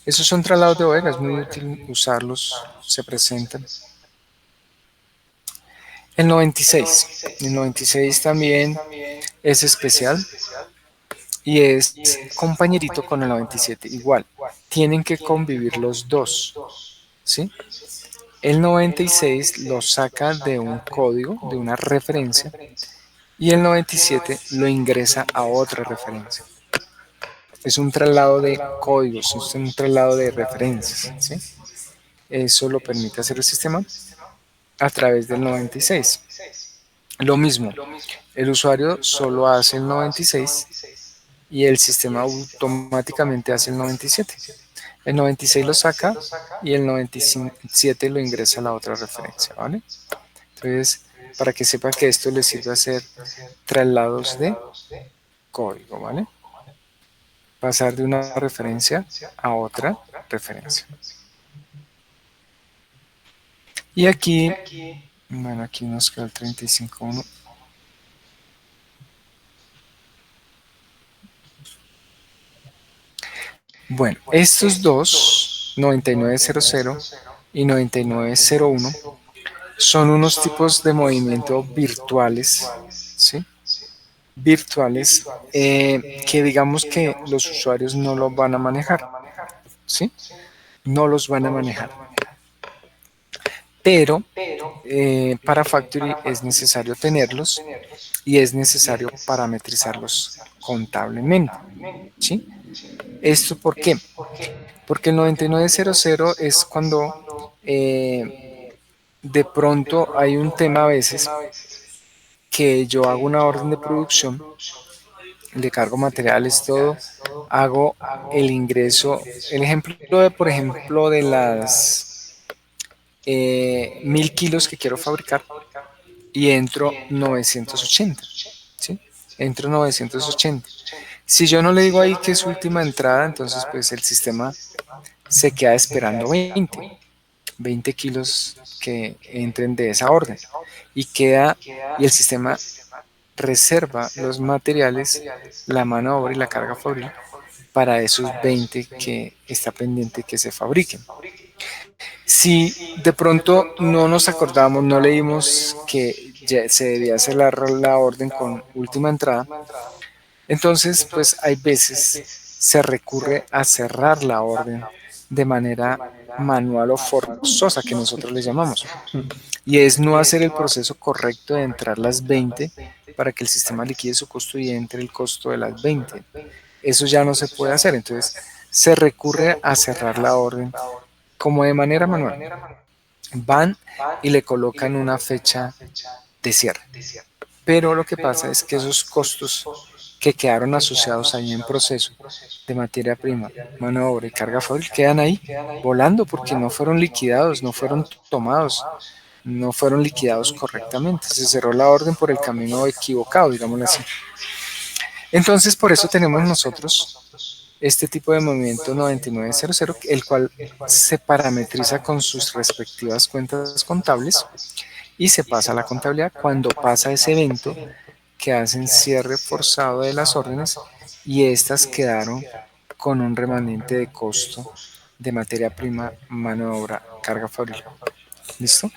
Esos son traslados de bodega, es muy útil usarlos, se presentan. El 96 también es especial y es compañerito con el 97, igual, tienen que convivir los dos, ¿sí? El 96 lo saca de un código, de una referencia, y el 97 lo ingresa a otra referencia. Es un traslado de códigos, es un traslado de referencias, ¿sí? Eso lo permite hacer el sistema a través del 96. Lo mismo, el usuario solo hace el 96 y el sistema automáticamente hace el 97. El 96 lo saca y el 97 lo ingresa a la otra referencia, ¿vale? Entonces, para que sepa que esto le sirve a hacer traslados de código, ¿vale? Pasar de una referencia a otra referencia. Y aquí, bueno, aquí nos queda el 35.1. Bueno, estos dos, 9900 y 9901, son unos tipos de movimiento virtuales, ¿sí? Virtuales que digamos que los usuarios no los van a manejar, ¿sí? No los van a manejar. Pero para Factory es necesario tenerlos y es necesario parametrizarlos contablemente, ¿sí? ¿Esto por qué? Porque el 9900 es cuando de pronto hay un tema a veces que yo hago una orden de producción, le cargo materiales, todo, hago el ingreso, el ejemplo de, por ejemplo, de las 1000 kilos que quiero fabricar y entro 980, ¿sí? Entro 980. Si yo no le digo ahí que es última entrada, entonces pues el sistema se queda esperando 20 kilos que entren de esa orden y el sistema reserva los materiales, la mano de obra y la carga fabril para esos 20 que está pendiente que se fabriquen. Si de pronto no nos acordamos, no leímos que ya se debía hacer la orden con última entrada, entonces pues hay veces se recurre a cerrar la orden de manera manual o forzosa, que nosotros le llamamos, y es no hacer el proceso correcto de entrar las 20 para que el sistema liquide su costo y entre el costo de las 20. Eso ya no se puede hacer, entonces se recurre a cerrar la orden como de manera manual. Van y le colocan una fecha de cierre. Pero lo que pasa es que esos costos que quedaron asociados ahí en proceso de materia prima, mano de obra y carga fabril quedan ahí volando porque no fueron liquidados, no fueron tomados, no fueron liquidados correctamente. Se cerró la orden por el camino equivocado, digámoslo así. Entonces, por eso tenemos nosotros este tipo de movimiento 9900, el cual se parametriza con sus respectivas cuentas contables y se pasa a la contabilidad cuando pasa ese evento que hacen cierre forzado de las órdenes y estas quedaron con un remanente de costo de materia prima, mano de obra, carga fabril. ¿Listo?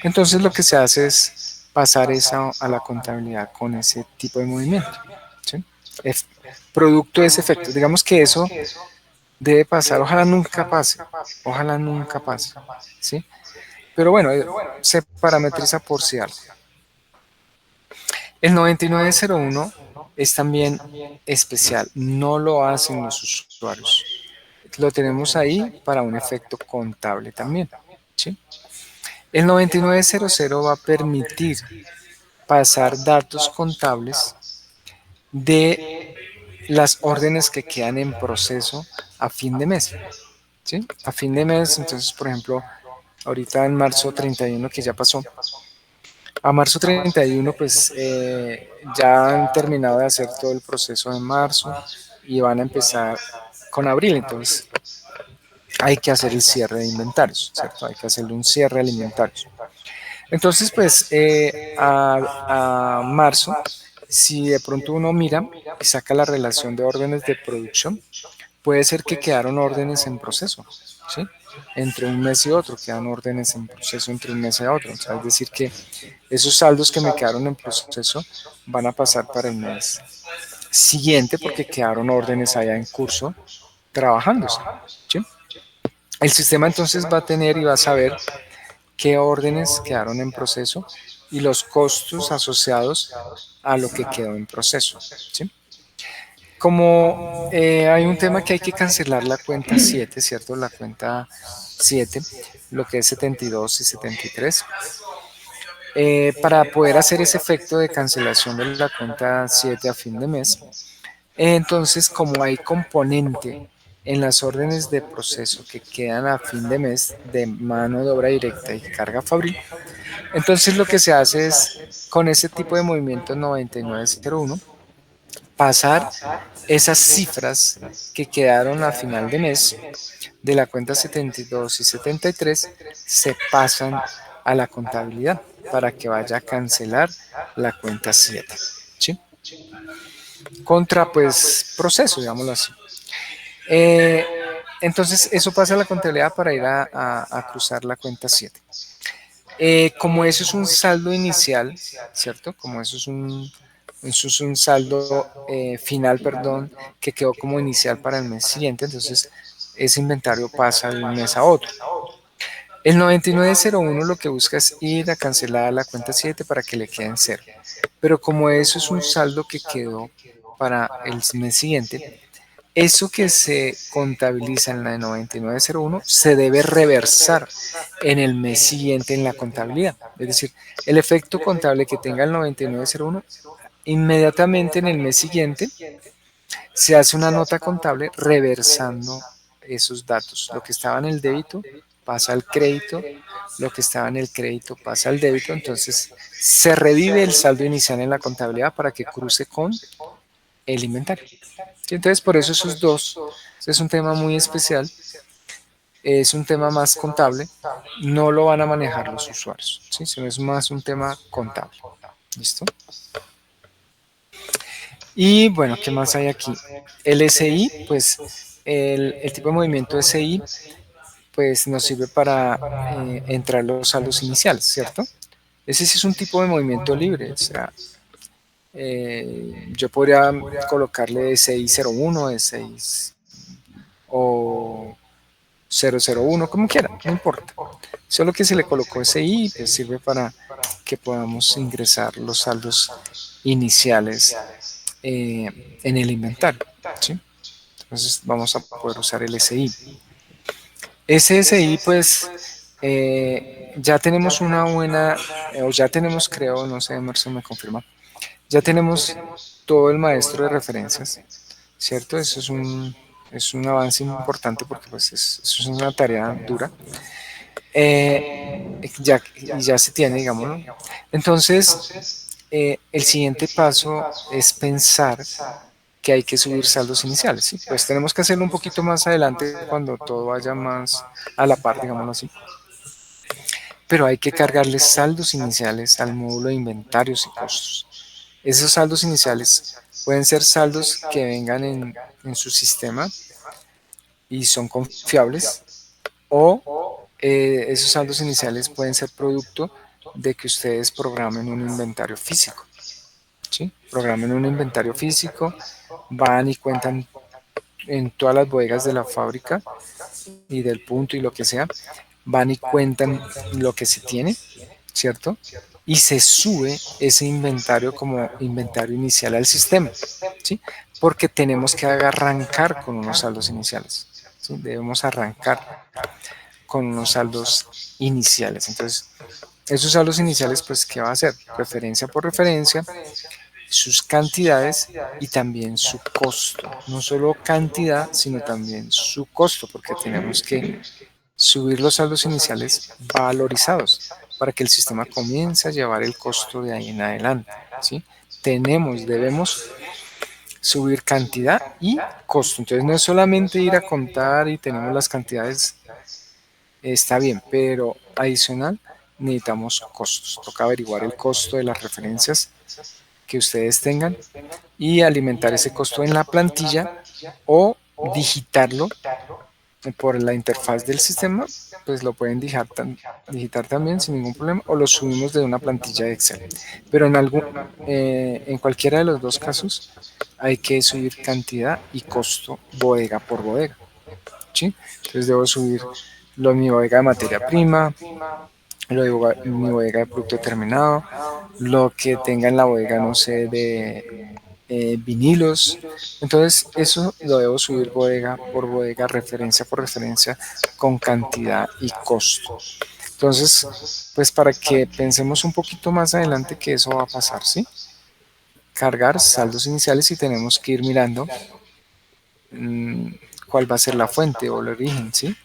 Entonces lo que se hace es pasar eso a la contabilidad con ese tipo de movimiento, ¿sí? Producto de ese efecto. Digamos que eso debe pasar, ojalá nunca pase, ¿sí? Pero bueno, se parametriza por si algo. El 9901 es también especial, no lo hacen los usuarios. Lo tenemos ahí para un efecto contable también, ¿sí? El 9900 va a permitir pasar datos contables de las órdenes que quedan en proceso a fin de mes, ¿sí? A fin de mes, entonces, por ejemplo, ahorita en marzo 31 que ya pasó, a marzo 31 pues ya han terminado de hacer todo el proceso de marzo y van a empezar con abril, entonces hay que hacer el cierre de inventarios, ¿cierto? Hay que hacerle un cierre de inventarios. Entonces, pues a marzo, si de pronto uno mira y saca la relación de órdenes de producción, puede ser que quedaron órdenes en proceso, ¿sí? Entre un mes y otro, quedan órdenes en proceso entre un mes y otro. O sea, es decir, que esos saldos que me quedaron en proceso van a pasar para el mes siguiente porque quedaron órdenes allá en curso trabajándose, ¿sí? El sistema entonces va a tener y va a saber qué órdenes quedaron en proceso y los costos asociados a lo que quedó en proceso, ¿sí? Como hay un tema que hay que cancelar la cuenta 7, ¿cierto? La cuenta 7, lo que es 72 y 73. Para poder hacer ese efecto de cancelación de la cuenta 7 a fin de mes, entonces como hay componente en las órdenes de proceso que quedan a fin de mes de mano de obra directa y carga fabril, entonces lo que se hace es, con ese tipo de movimiento 9901, pasar esas cifras que quedaron a final de mes de la cuenta 72 y 73, se pasan a la contabilidad para que vaya a cancelar la cuenta 7, ¿sí? Contra, pues, proceso, digámoslo así. Entonces, eso pasa a la contabilidad para ir a cruzar la cuenta 7. Como eso es un saldo inicial, ¿cierto? Como eso es un saldo final, perdón, que quedó como inicial para el mes siguiente, entonces ese inventario pasa de un mes a otro. El 9901 lo que busca es ir a cancelar la cuenta 7 para que le quede en cero. Pero como eso es un saldo que quedó para el mes siguiente, eso que se contabiliza en la 9901 se debe reversar en el mes siguiente en la contabilidad. Es decir, el efecto contable que tenga el 9901, inmediatamente en el mes siguiente se hace una nota contable reversando esos datos. Lo que estaba en el débito pasa al crédito, lo que estaba en el crédito pasa al débito, entonces se revive el saldo inicial en la contabilidad para que cruce con el inventario. ¿Sí? Entonces, por eso esos dos, es un tema muy especial, es un tema más contable, no lo van a manejar los usuarios, ¿sí? Sino es más un tema contable. ¿Listo? Y bueno, ¿qué más hay aquí? El SI, pues el tipo de movimiento SI, pues nos sirve para entrar los saldos iniciales, ¿cierto? Ese sí es un tipo de movimiento libre, o sea, yo podría colocarle SI01, S6 o 001, como quiera, no importa. Solo que se le colocó SI, pues sirve para que podamos ingresar los saldos iniciales en el inventario, ¿sí? Entonces vamos a poder usar el SI. Ese SI, pues, ya tenemos una buena, o ya tenemos, creo, no sé, Emerson me confirma, ya tenemos todo el maestro de referencias, ¿cierto? Eso es un avance importante porque pues eso es una tarea dura. Ya se tiene, digámoslo. Entonces, el siguiente paso es pensar que hay que subir saldos iniciales, ¿sí? Pues tenemos que hacerlo un poquito más adelante cuando todo vaya más a la par, digámoslo así. Pero hay que cargarle saldos iniciales al módulo de inventarios y costos. Esos saldos iniciales pueden ser saldos que vengan en su sistema y son confiables, o esos saldos iniciales pueden ser producto de que ustedes programen un inventario físico, ¿sí? Programen un inventario físico, van y cuentan en todas las bodegas de la fábrica y del punto y lo que sea, van y cuentan lo que se tiene, ¿cierto? Y se sube ese inventario como inventario inicial al sistema, ¿sí? Porque tenemos que arrancar con unos saldos iniciales, ¿sí? Debemos arrancar con unos saldos iniciales. Entonces, esos saldos iniciales, pues, ¿qué va a hacer? Referencia por referencia, sus cantidades y también su costo. No solo cantidad, sino también su costo, porque tenemos que subir los saldos iniciales valorizados para que el sistema comience a llevar el costo de ahí en adelante, ¿sí? Debemos subir cantidad y costo. Entonces no es solamente ir a contar y tenemos las cantidades, está bien, pero adicional necesitamos costos. Toca averiguar el costo de las referencias que ustedes tengan y alimentar ese costo en la plantilla o digitarlo por la interfaz del sistema, pues lo pueden digitar también sin ningún problema, o lo subimos de una plantilla de Excel. Pero en cualquiera de los dos casos hay que subir cantidad y costo bodega por bodega, ¿sí? Entonces debo subir mi bodega de materia prima, mi bodega de producto terminado, lo que tenga en la bodega, no sé, de vinilos. Entonces eso lo debo subir bodega por bodega, referencia por referencia, con cantidad y costo. Entonces, pues para que pensemos un poquito más adelante que eso va a pasar, ¿sí? Cargar saldos iniciales y tenemos que ir mirando cuál va a ser la fuente o el origen, ¿sí?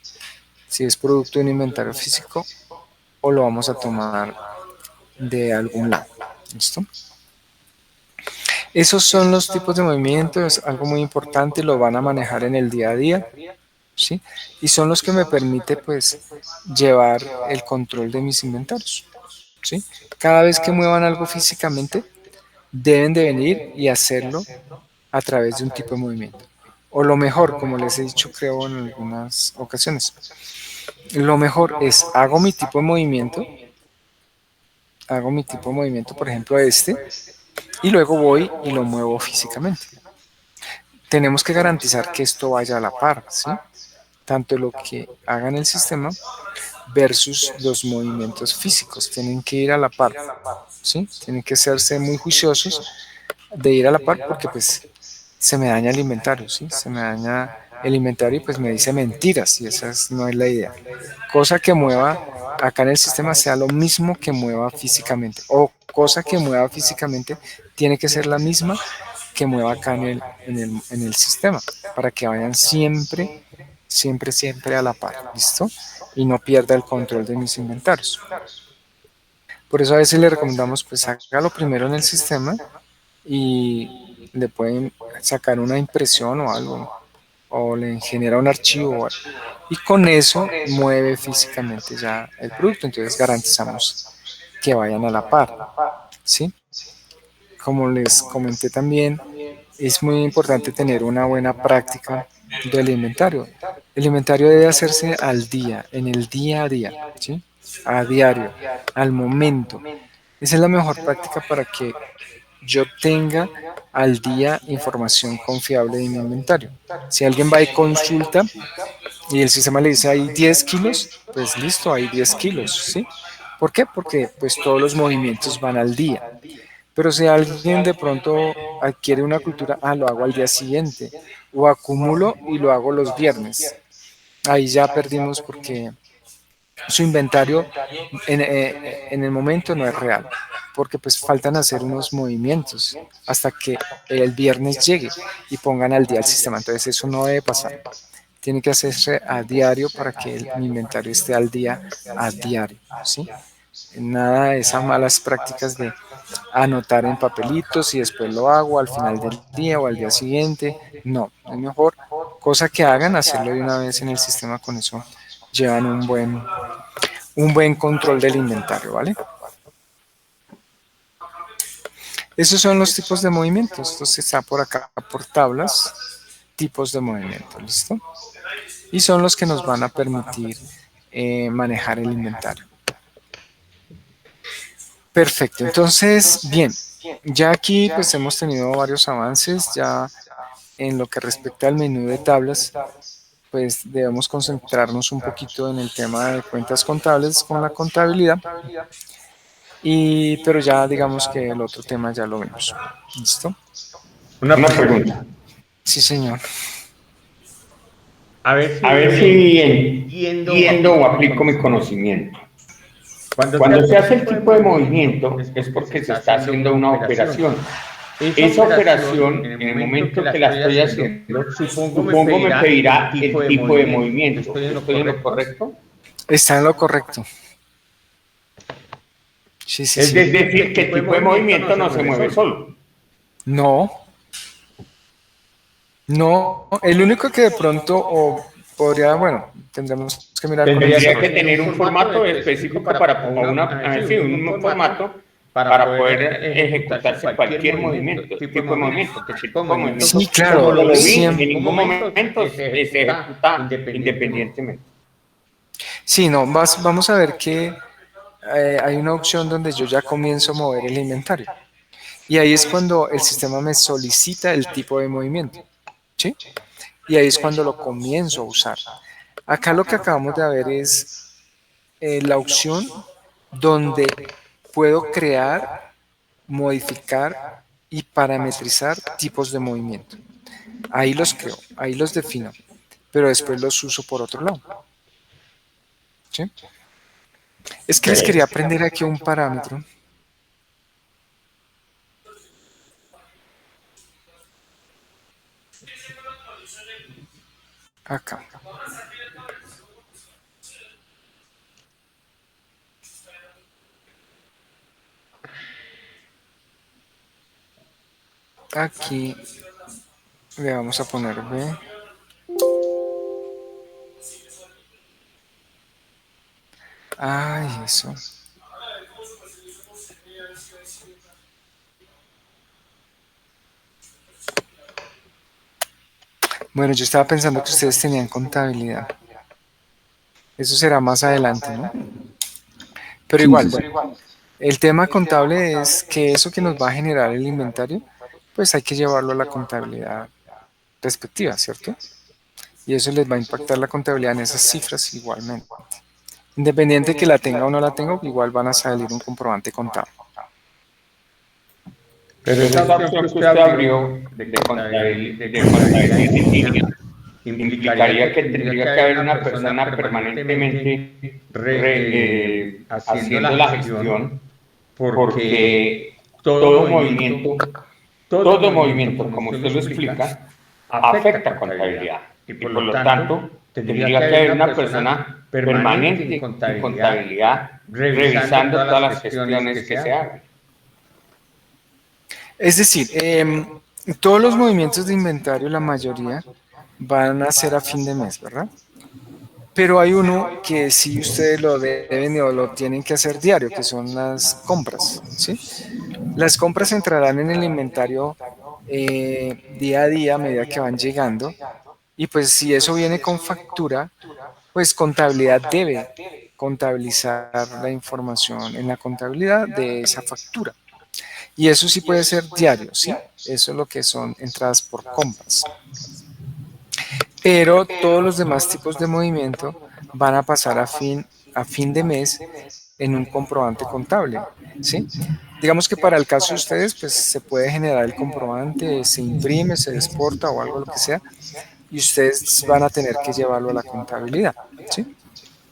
Si es producto de un inventario físico o lo vamos a tomar de algún lado. ¿Listo? Esos son los tipos de movimiento, es algo muy importante, lo van a manejar en el día a día, ¿sí? Y son los que me permite, pues, llevar el control de mis inventarios, ¿sí? Cada vez que muevan algo físicamente, deben de venir y hacerlo a través de un tipo de movimiento. O lo mejor, como les he dicho, creo en algunas ocasiones, lo mejor es, hago mi tipo de movimiento, por ejemplo, y luego voy y lo muevo físicamente. Tenemos que garantizar que esto vaya a la par, ¿sí? Tanto lo que haga en el sistema versus los movimientos físicos. Tienen que ir a la par, ¿sí? Tienen que serse muy juiciosos de ir a la par porque pues se me daña el inventario, ¿sí? Se me daña el inventario y pues me dice mentiras y no es la idea. Cosa que mueva acá en el sistema sea lo mismo que mueva físicamente o cosa que mueva físicamente tiene que ser la misma que mueva acá en el sistema para que vayan siempre, siempre, siempre a la par, ¿listo? Y no pierda el control de mis inventarios. Por eso a veces le recomendamos pues hágalo primero en el sistema y le pueden sacar una impresión o algo, o le genera un archivo o algo, y con eso mueve físicamente ya el producto, entonces garantizamos que vayan a la par, ¿sí? Como les comenté también, es muy importante tener una buena práctica del inventario. El inventario debe hacerse al día, en el día a día, ¿sí? A diario, al momento. Esa es la mejor práctica para que yo tenga al día información confiable de mi inventario. Si alguien va y consulta y el sistema le dice hay 10 kilos, pues listo, hay 10 kilos, ¿sí? ¿Por qué? Porque pues todos los movimientos van al día. Pero si alguien de pronto adquiere una cultura, lo hago al día siguiente, o acumulo y lo hago los viernes, ahí ya perdimos porque su inventario en el momento no es real, porque pues faltan hacer unos movimientos hasta que el viernes llegue y pongan al día el sistema. Entonces eso no debe pasar. Tiene que hacerse a diario para que mi inventario esté al día a diario, ¿sí? Nada de esas malas prácticas de anotar en papelitos y después lo hago al final del día o al día siguiente. No, es mejor cosa que hagan hacerlo de una vez en el sistema, con eso llevan un buen control del inventario, ¿vale? Esos son los tipos de movimientos. Entonces está por acá por tablas, tipos de movimiento, ¿listo? Y son los que nos van a permitir manejar el inventario. Perfecto, entonces, bien, ya aquí pues hemos tenido varios avances, ya en lo que respecta al menú de tablas, pues debemos concentrarnos un poquito en el tema de cuentas contables con la contabilidad, pero ya digamos que el otro tema ya lo vemos. ¿Listo? Una pregunta. Sí, señor. A ver A ver si si entiendo o aplico mi conocimiento. Cuando se hace el tipo de movimiento es porque se está haciendo una operación. Esa operación, en el momento que la estoy haciendo, supongo me pedirá el tipo de movimiento. ¿Estoy en lo correcto? Está en lo correcto. Sí, sí, Es sí. decir, que el tipo de movimiento no se mueve solo. No, no, el único que de pronto podría, bueno, tendremos que mirar con el Tendría que desarrollo. tener un formato específico para un formato para poder ejecutarse cualquier movimiento, tipo de movimiento, que el tipo de movimiento, Sí, como claro, lo vi, siempre. en ningún momento se ejecuta independientemente. Sí, no, vamos a ver que hay una opción donde yo ya comienzo a mover el inventario. Y ahí es cuando el sistema me solicita el tipo de movimiento, ¿sí? Y ahí es cuando lo comienzo a usar. Acá lo que acabamos de ver es la opción donde puedo crear, modificar y parametrizar tipos de movimiento. Ahí los creo, ahí los defino, pero después los uso por otro lado, ¿sí? Es que les quería aprender aquí un parámetro. acá. Aquí le vamos a poner B. Ay, eso. Bueno, yo estaba pensando que ustedes tenían contabilidad. Eso será más adelante, ¿no? Pero Sí, igual, sí, sí. bueno, el tema contable es que eso que nos va a generar el inventario, pues hay que llevarlo a la contabilidad respectiva, ¿cierto? Y eso les va a impactar la contabilidad en esas cifras igualmente. Independiente que la tenga o no la tenga, igual van a salir un comprobante contable. Pero esa opción que usted abrió de contabilidad en línea implicaría que tendría que haber una persona permanentemente haciendo la gestión, porque todo movimiento, como usted lo explica, afecta a contabilidad. Y por lo tanto, tendría que haber una persona permanente en contabilidad revisando todas las gestiones que se hagan. Es decir, todos los movimientos de inventario, la mayoría, van a ser a fin de mes, ¿verdad? Pero hay uno que sí ustedes lo deben o lo tienen que hacer diario, que son las compras, ¿sí? Las compras entrarán en el inventario día a día a medida que van llegando. Y pues si eso viene con factura, pues contabilidad debe contabilizar la información en la contabilidad de esa factura. Y eso sí puede ser diario, ¿sí? Eso es lo que son entradas por compras. Pero todos los demás tipos de movimiento van a pasar a fin de mes en un comprobante contable, ¿sí? Digamos que para el caso de ustedes, pues se puede generar el comprobante, se imprime, se exporta o algo lo que sea, y ustedes van a tener que llevarlo a la contabilidad, ¿sí?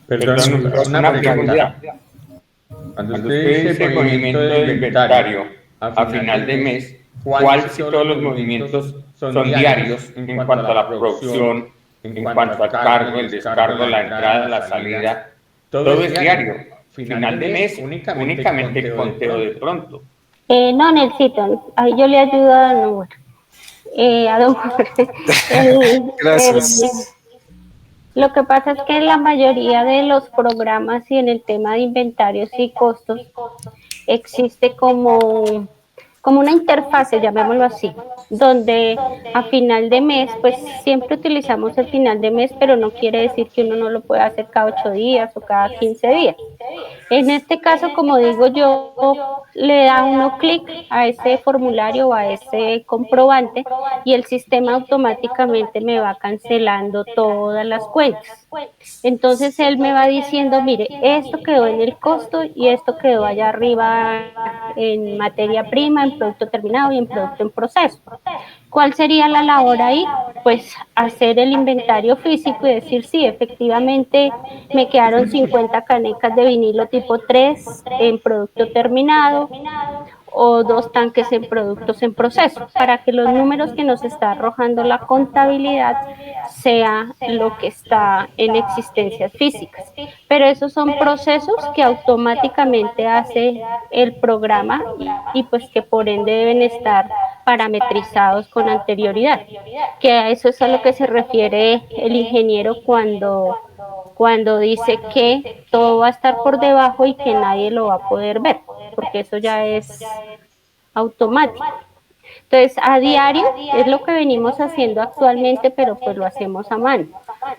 Perdón, una pregunta. Cuando usted dice movimiento de inventario a final de mes, ¿cuál si todos los movimientos son diarios en cuanto a la producción, en cuanto al cargo, el descargo, la entrada, la salida? Todo es diario. Final de mes, únicamente conteo de pronto. No, Nelsito, ahí yo le ayudo a, no, bueno, a don Jorge. Gracias. Lo que pasa es que la mayoría de los programas y en el tema de inventarios y costos existe como una interfase, llamémoslo así, donde a final de mes, pues siempre utilizamos el final de mes, pero no quiere decir que uno no lo pueda hacer cada 8 días o cada 15 días. En este caso, como digo yo, le da uno clic a ese formulario o a ese comprobante y el sistema automáticamente me va cancelando todas las cuentas. Entonces él me va diciendo, mire, esto quedó en el costo y esto quedó allá arriba en materia prima, en producto terminado y en producto en proceso. ¿Cuál sería la labor ahí? Pues hacer el inventario físico y decir, sí, efectivamente me quedaron 50 canecas de vinilo tipo 3 en producto terminado o 2 tanques en productos en proceso, para que los números que nos está arrojando la contabilidad sea lo que está en existencias físicas. Pero esos son procesos que automáticamente hace el programa y pues que por ende deben estar parametrizados con anterioridad, que a eso es a lo que se refiere el ingeniero cuando dice que todo va a estar por debajo y que nadie lo va a poder ver, porque eso ya es automático. Entonces, a diario es lo que venimos haciendo actualmente, pero pues lo hacemos a mano.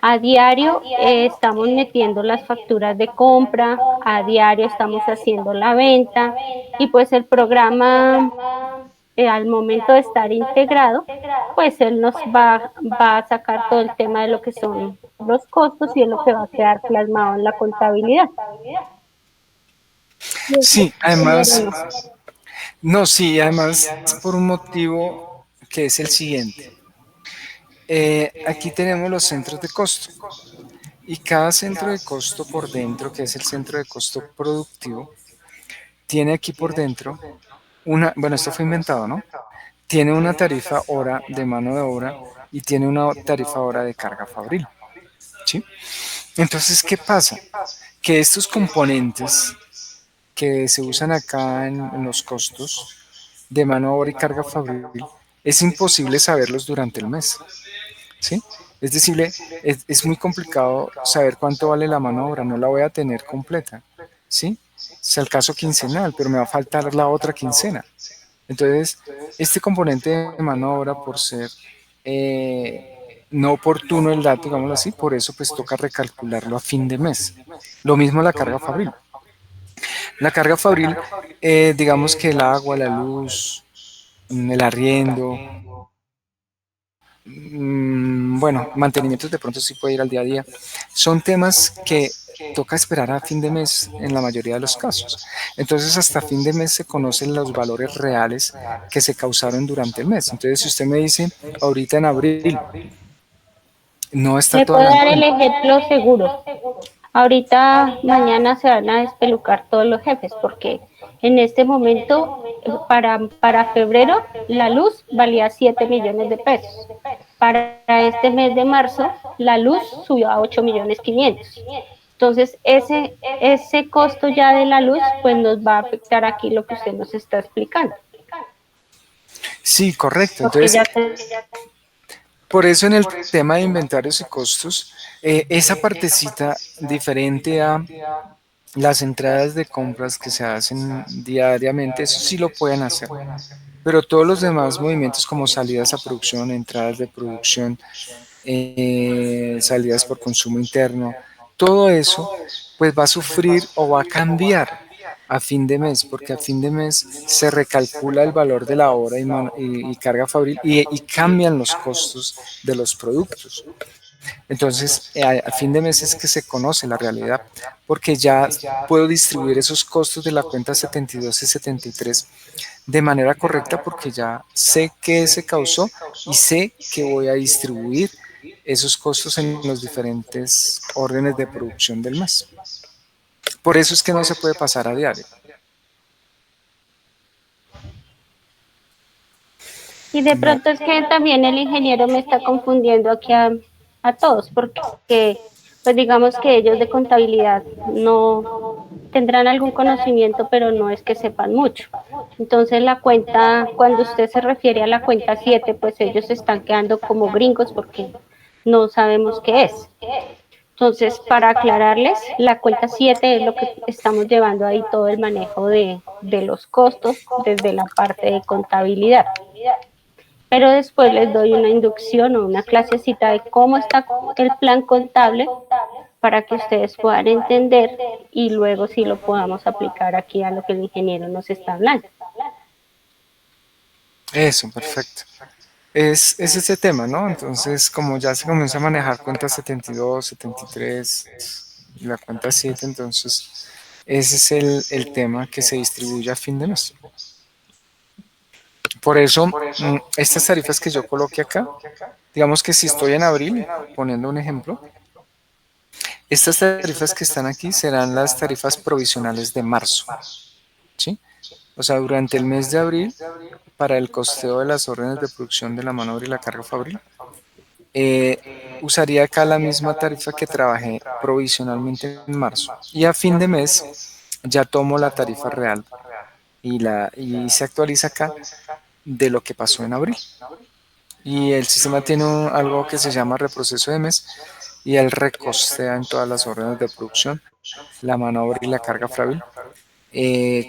A diario estamos metiendo las facturas de compra, a diario estamos haciendo la venta y pues el programa al momento de estar integrado, pues él nos va a sacar todo el tema de lo que son los costos y es lo que va a quedar plasmado en la contabilidad. Sí, además, no, sí, además por un motivo que es el siguiente. Aquí tenemos los centros de costo y cada centro de costo por dentro, que es el centro de costo productivo, tiene aquí por dentro una, bueno, esto fue inventado, ¿no? Tiene una tarifa hora de mano de obra y tiene una tarifa hora de carga fabril, ¿sí? Entonces, ¿qué pasa? Que estos componentes que se usan acá en los costos de mano de obra y carga fabril, es imposible saberlos durante el mes, ¿sí? Es decir, es muy complicado saber cuánto vale la mano de obra, no la voy a tener completa, ¿sí? Es el caso quincenal, pero me va a faltar la otra quincena. Entonces, este componente de mano de obra, por ser no oportuno el dato, digámoslo así, por eso pues toca recalcularlo a fin de mes. Lo mismo la carga fabril. La carga fabril, digamos que el agua, la luz, el arriendo, bueno, mantenimientos de pronto sí puede ir al día a día. Son temas que toca esperar a fin de mes en la mayoría de los casos. Entonces, hasta fin de mes se conocen los valores reales que se causaron durante el mes. Entonces, si usted me dice, ahorita en abril, no está Le toda puedo la dar el nómina. ejemplo seguro. Ahorita, mañana se van a despelucar todos los jefes porque en este momento, para febrero, la luz valía 7 millones de pesos. Para este mes de marzo, la luz subió a 8 millones 500. Entonces, ese costo ya de la luz, pues nos va a afectar aquí lo que usted nos está explicando. Sí, correcto. Porque Entonces, ya por eso en el tema de inventarios y costos, esa partecita diferente a las entradas de compras que se hacen diariamente, eso sí lo pueden hacer. Pero todos los demás movimientos como salidas a producción, entradas de producción, salidas por consumo interno, todo eso pues va a sufrir o va a cambiar a fin de mes, porque a fin de mes se recalcula el valor de la hora y carga fabril y cambian los costos de los productos. Entonces, a fin de mes es que se conoce la realidad, porque ya puedo distribuir esos costos de la cuenta 72 y 73 de manera correcta porque ya sé qué se causó y sé que voy a distribuir esos costos en los diferentes órdenes de producción del mes. Por eso es que no se puede pasar a diario. Y de No. pronto es que también el ingeniero me está confundiendo aquí a todos, porque pues digamos que ellos de contabilidad no tendrán algún conocimiento, pero no es que sepan mucho. Entonces la cuenta, cuando usted se refiere a la cuenta 7, pues ellos se están quedando como gringos porque no sabemos qué es. Entonces, para aclararles, la cuenta 7 es lo que estamos llevando ahí todo el manejo de los costos desde la parte de contabilidad, pero después les doy una inducción o una clasecita de cómo está el plan contable para que ustedes puedan entender y luego sí lo podamos aplicar aquí a lo que el ingeniero nos está hablando. Eso, perfecto. Es ese tema, ¿no? Entonces, como ya se comienza a manejar cuenta 72, 73 y la cuenta 7, entonces ese es el tema que se distribuye a fin de mes. Por eso, estas tarifas que yo coloqué acá, digamos que si estoy en abril, poniendo un ejemplo, estas tarifas que están aquí serán las tarifas provisionales de marzo, ¿sí? O sea, durante el mes de abril, para el costeo de las órdenes de producción de la mano de obra y la carga fabril, usaría acá la misma tarifa que trabajé provisionalmente en marzo. Y a fin de mes ya tomo la tarifa real y se actualiza acá de lo que pasó en abril. Y el sistema tiene algo que se llama reproceso de mes y él recostea en todas las órdenes de producción la mano de obra y la carga fabril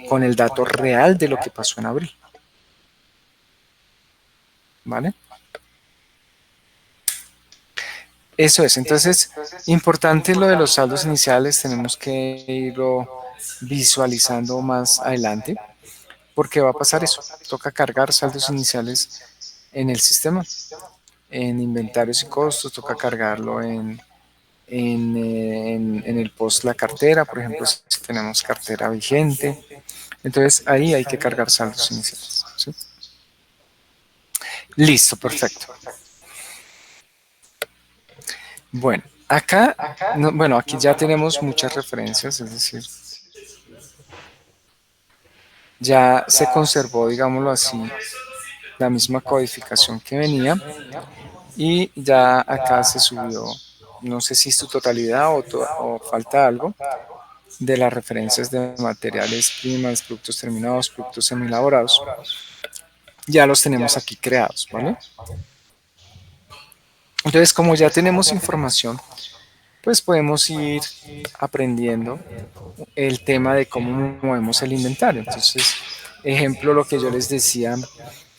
con el dato real de lo que pasó en abril. ¿Vale? Eso es, entonces, importante lo de los saldos iniciales, tenemos que irlo visualizando más adelante, porque va a pasar eso, toca cargar saldos iniciales en el sistema, en inventarios y costos, toca cargarlo en el post la cartera, por ejemplo, si tenemos cartera vigente, entonces ahí hay que cargar saldos iniciales. ¿Sí? Listo, perfecto. Bueno, acá, bueno, aquí ya tenemos muchas referencias, es decir, ya se conservó, digámoslo así, la misma codificación que venía. y ya acá se subió, no sé si es su totalidad o falta algo, de las referencias de materiales primas, productos terminados, productos semielaborados. Ya los tenemos aquí creados, ¿vale? Entonces, como ya tenemos información, pues podemos ir aprendiendo el tema de cómo movemos el inventario. Entonces, ejemplo, lo que yo les decía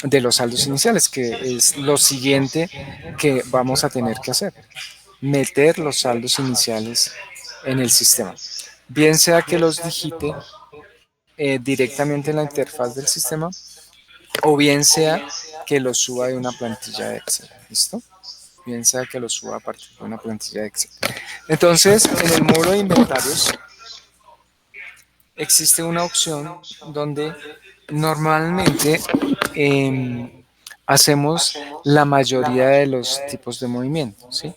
de los saldos iniciales, que es lo siguiente que vamos a tener que hacer: meter los saldos iniciales en el sistema. Bien sea que los digite directamente en la interfaz del sistema, o bien sea que los suba de una plantilla de Excel. ¿Listo? Bien sea que los suba a partir de una plantilla de Excel. Entonces, en el módulo de inventarios existe una opción donde normalmente hacemos la mayoría de los tipos de movimientos, ¿sí?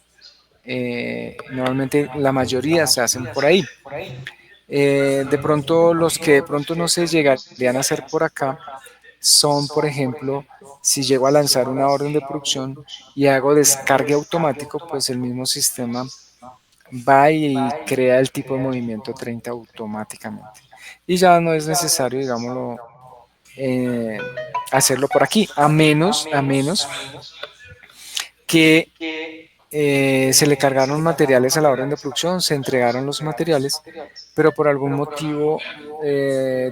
Normalmente la mayoría se hacen por ahí. De pronto los que de pronto no se llegarían a hacer por acá son, por ejemplo, si llego a lanzar una orden de producción y hago descargue automático, pues el mismo sistema va y crea el tipo de movimiento 30 automáticamente. Y ya no es necesario, digámoslo, eh, hacerlo por aquí, a menos que se le cargaron materiales a la orden de producción, se entregaron los materiales, pero por algún motivo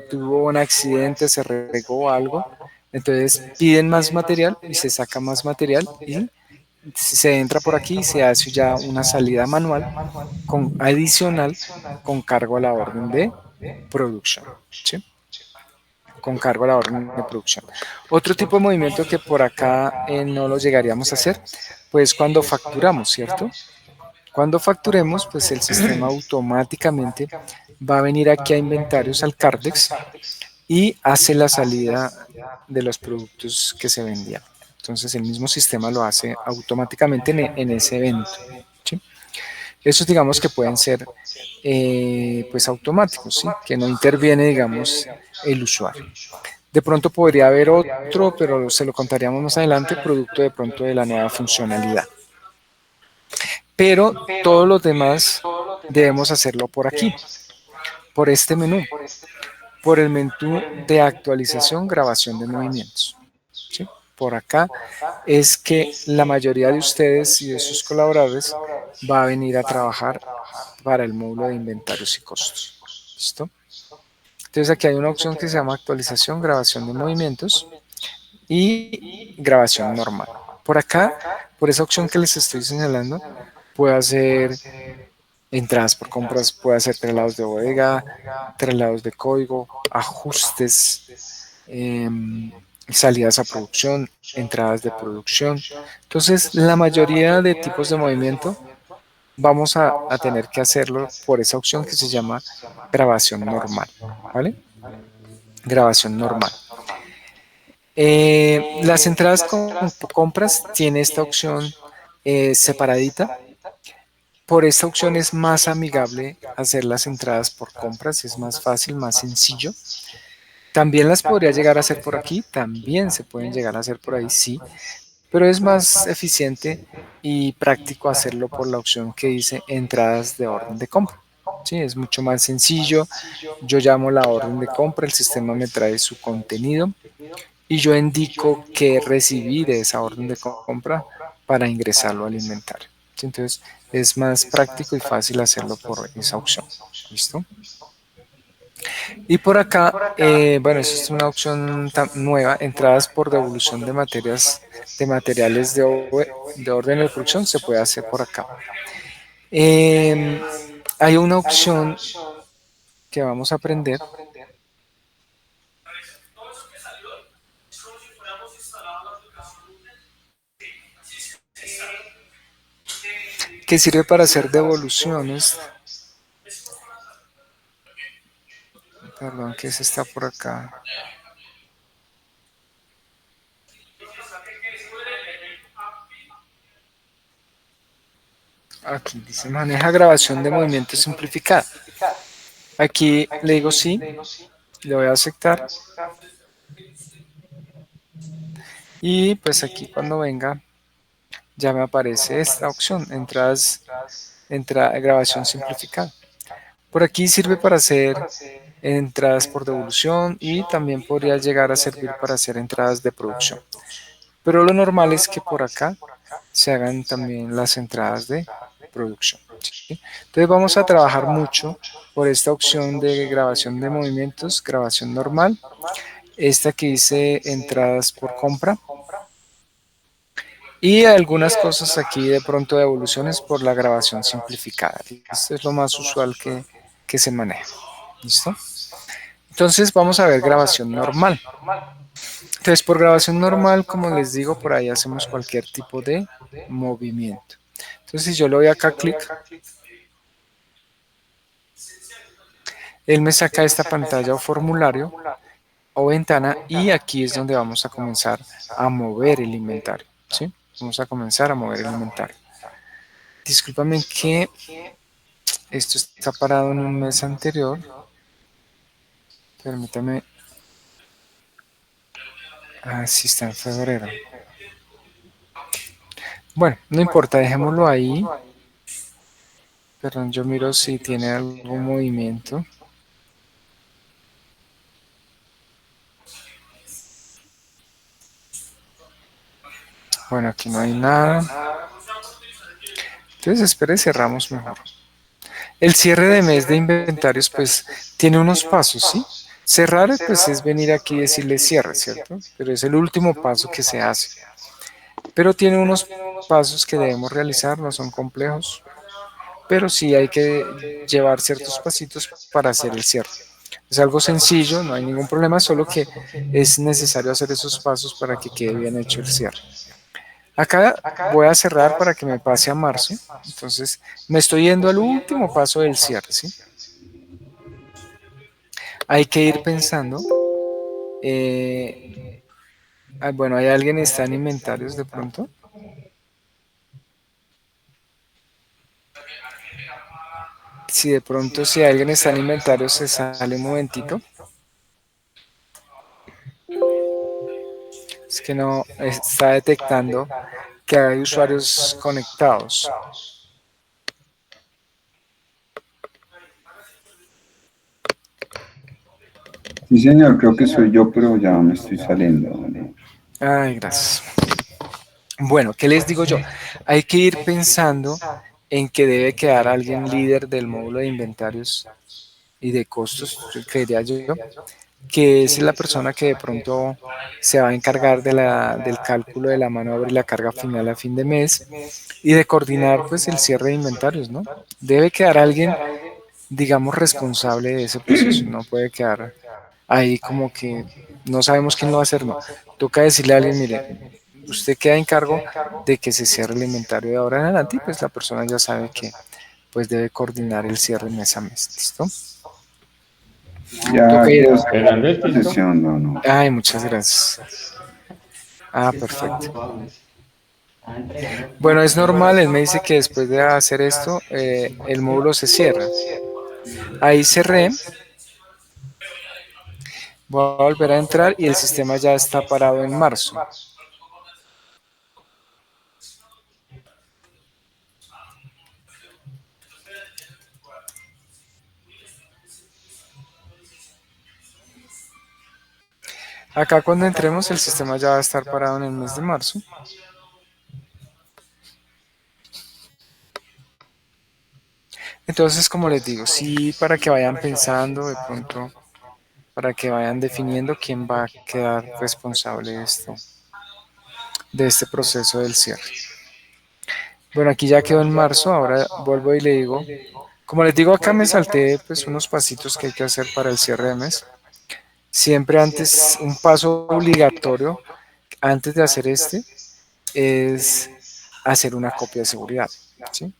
tuvo un accidente, se regó algo, entonces piden más material y se saca más material y se entra por aquí y se hace ya una salida manual adicional con cargo a la orden de producción, ¿sí? Con cargo a la orden de producción. Otro tipo de movimiento que por acá no lo llegaríamos a hacer, pues cuando facturamos, ¿cierto? Cuando facturemos, pues el sistema automáticamente va a venir aquí a inventarios al Cardex y hace la salida de los productos que se vendían. Entonces el mismo sistema lo hace automáticamente en ese evento, ¿sí? Esos digamos que pueden ser pues automáticos, ¿sí? Que no interviene, digamos, el usuario. De pronto podría haber otro, pero se lo contaríamos más adelante, producto de pronto de la nueva funcionalidad. Pero todos los demás debemos hacerlo por aquí, por este menú, por el menú de actualización, grabación de movimientos, ¿sí? Por acá es que la mayoría de ustedes y de sus colaboradores va a venir a trabajar para el módulo de inventarios y costos. ¿Listo? Entonces aquí hay una opción que se llama actualización, grabación de movimientos y grabación normal. Por acá, por esa opción que les estoy señalando, puedo hacer entradas por compras, puedo hacer traslados de bodega, traslados de código, ajustes, salidas a producción, entradas de producción. Entonces, la mayoría de tipos de movimiento vamos a tener que hacerlo por esa opción que se llama grabación normal, ¿vale? Grabación normal. Las entradas con compras tiene esta opción separadita. Por esta opción es más amigable hacer las entradas por compras, es más fácil, más sencillo. También las podría llegar a hacer por aquí, también se pueden llegar a hacer por ahí, sí, pero es más eficiente y práctico hacerlo por la opción que dice entradas de orden de compra. Sí, es mucho más sencillo. Yo llamo la orden de compra, el sistema me trae su contenido y yo indico que recibí de esa orden de compra para ingresarlo al inventario. Entonces es más práctico y fácil hacerlo por esa opción. ¿Listo? Y por acá, bueno, esa es una opción nueva, entradas por devolución de materiales de orden de producción, se puede hacer por acá. Hay una opción que vamos a aprender que sirve para hacer devoluciones. Perdón, que se está por acá. Aquí dice maneja grabación de movimiento simplificada. Aquí le digo sí, le voy a aceptar. Y pues aquí cuando venga ya me aparece esta opción, grabación simplificada. Por aquí sirve para hacer entradas por devolución y también podría llegar a servir para hacer entradas de producción. Pero lo normal es que por acá se hagan también las entradas de producción, ¿sí? Entonces vamos a trabajar mucho por esta opción de grabación de movimientos, grabación normal, esta que dice entradas por compra y algunas cosas aquí de pronto de evoluciones por la grabación simplificada. Esto es lo más usual que se maneja. ¿Listo? Entonces vamos a ver grabación normal. Entonces por grabación normal, como les digo, por ahí hacemos cualquier tipo de movimiento. Entonces si yo le doy acá clic, él me saca esta pantalla o formulario o ventana y aquí es donde vamos a comenzar a mover el inventario, ¿sí? Vamos a comenzar a mover el inventario. Discúlpame que esto está parado en un mes anterior. Permítame. Ah, sí, está en febrero. Bueno, no importa, dejémoslo ahí. Perdón, yo miro si tiene algún movimiento. Bueno, aquí no hay nada. Entonces, espere, cerramos mejor. El cierre de mes de inventarios, pues, tiene unos pasos, ¿sí? Cerrar, pues, es venir aquí y decirle cierre, ¿cierto? Pero es el último paso que se hace. Pero tiene unos pasos que debemos realizar, no son complejos, pero sí hay que llevar ciertos pasitos para hacer el cierre. Es algo sencillo, no hay ningún problema, solo que es necesario hacer esos pasos para que quede bien hecho el cierre. Acá voy a cerrar para que me pase a marzo, entonces me estoy yendo al último paso del cierre, ¿sí? Hay que ir pensando, bueno, ¿hay alguien que está en inventarios de pronto? Si de pronto si alguien está en inventarios se sale un momentito. Es que no está detectando que hay usuarios conectados. Sí, señor, creo que soy yo, pero ya me estoy saliendo. Ay, gracias. Bueno, ¿qué les digo yo? Hay que ir pensando en que debe quedar alguien líder del módulo de inventarios y de costos, creería yo, que es la persona que de pronto se va a encargar del cálculo de la mano de obra y la carga final a fin de mes y de coordinar pues el cierre de inventarios, ¿no? Debe quedar alguien, digamos, responsable de ese proceso, no puede quedar ahí como que no sabemos quién lo va a hacer, no. Toca decirle a alguien, mire, usted queda en cargo de que se cierre el inventario de ahora en adelante y pues la persona ya sabe que pues debe coordinar el cierre mes a mes, ¿listo? Ya Toca ir. quedó Pero Andrés, la ¿listo? sesión, no. Ay, muchas gracias. Ah, perfecto. Bueno, es normal, él me dice que después de hacer esto, el módulo se cierra. Ahí cerré, voy a volver a entrar y el sistema ya está parado en marzo. Acá cuando entremos el sistema ya va a estar parado en el mes de marzo. Entonces, como les digo, sí, para que vayan pensando de pronto, para que vayan definiendo quién va a quedar responsable de este proceso del cierre. Bueno, aquí ya quedó en marzo, ahora vuelvo y le digo, como les digo, acá me salté pues unos pasitos que hay que hacer para el cierre de mes. Siempre antes, un paso obligatorio antes de hacer este es hacer una copia de seguridad, ¿sí?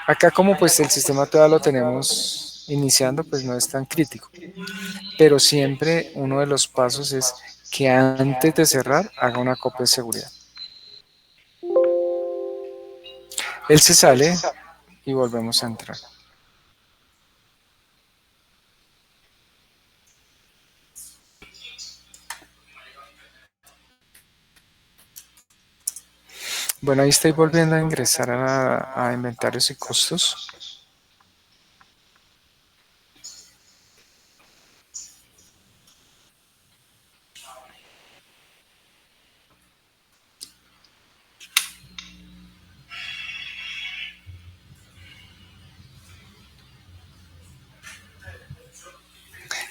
Acá como pues el sistema todavía lo tenemos iniciando, pues no es tan crítico, pero siempre uno de los pasos es que antes de cerrar haga una copia de seguridad. Él se sale y volvemos a entrar. Bueno, ahí estoy volviendo a ingresar a inventarios y costos.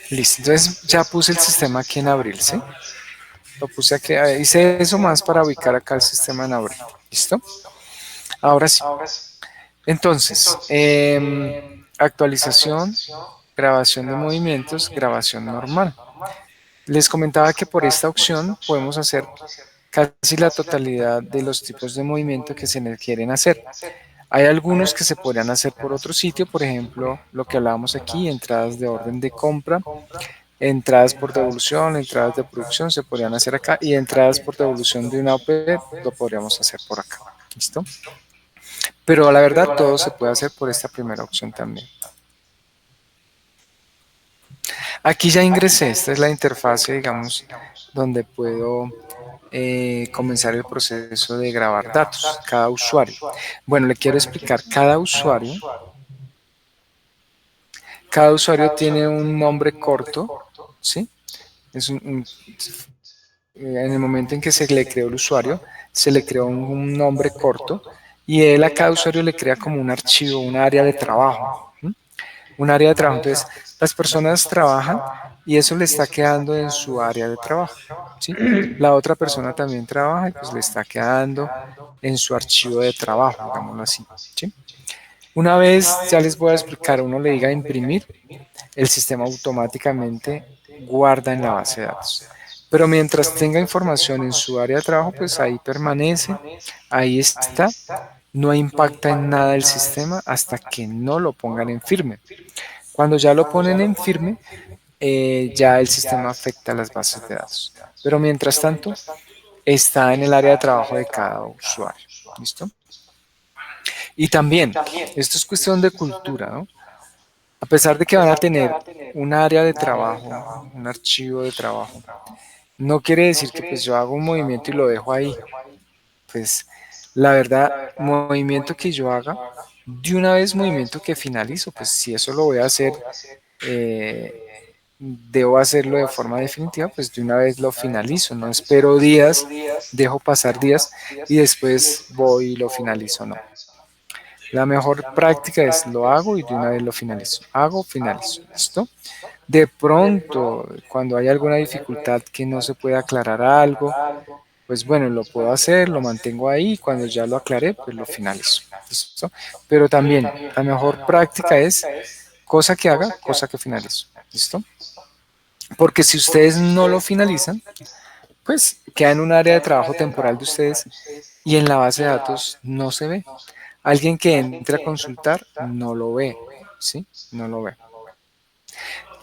Listo, entonces ya puse el sistema aquí en abril, ¿sí? Lo puse aquí, hice eso más para ubicar acá el sistema en abril. ¿Listo? Ahora sí. Entonces, actualización, grabación de movimientos, grabación normal. Les comentaba que por esta opción podemos hacer casi la totalidad de los tipos de movimiento que se le quieren hacer. Hay algunos que se podrían hacer por otro sitio, por ejemplo, lo que hablábamos aquí, entradas de orden de compra, entradas por devolución, entradas de producción se podrían hacer acá y entradas por devolución de una OP lo podríamos hacer por acá. ¿Listo? Pero la verdad todo se puede hacer por esta primera opción también. Aquí ya ingresé, esta es la interfase, digamos, donde puedo comenzar el proceso de grabar datos, cada usuario. Bueno, le quiero explicar, cada usuario tiene un nombre corto, ¿sí? En el momento en que se le creó el usuario, se le creó un nombre corto y él a cada usuario le crea como un archivo, un área de trabajo. Un área de trabajo. Entonces, las personas trabajan y eso le está quedando en su área de trabajo. ¿Sí? La otra persona también trabaja y pues le está quedando en su archivo de trabajo, digámoslo así. ¿Sí? Una vez, ya les voy a explicar, uno le diga imprimir, el sistema automáticamente guarda en la base de datos. Pero mientras tenga información en su área de trabajo, pues ahí permanece, ahí está, no impacta en nada el sistema hasta que no lo pongan en firme. Cuando ya lo ponen en firme, ya el sistema afecta a las bases de datos. Pero mientras tanto, está en el área de trabajo de cada usuario. ¿Listo? Y también, esto es cuestión de cultura, ¿no? A pesar de que van a tener un área de trabajo, un archivo de trabajo, no quiere decir que pues yo hago un movimiento y lo dejo ahí. Pues la verdad, movimiento que yo haga, de una vez movimiento que finalizo, pues si eso lo voy a hacer, debo hacerlo de forma definitiva, pues de una vez lo finalizo, no espero días, dejo pasar días y después voy y lo finalizo, no. La mejor práctica es lo hago y de una vez lo finalizo. Hago, finalizo. ¿Listo? De pronto, cuando hay alguna dificultad que no se puede aclarar algo, pues bueno, lo puedo hacer, lo mantengo ahí y cuando ya lo aclaré, pues lo finalizo. ¿Listo? Pero también, la mejor práctica es cosa que haga, cosa que finalizo. ¿Listo? Porque si ustedes no lo finalizan, pues queda en un área de trabajo temporal de ustedes y en la base de datos no se ve. Alguien que entre a consultar no lo ve, ¿sí? No lo ve.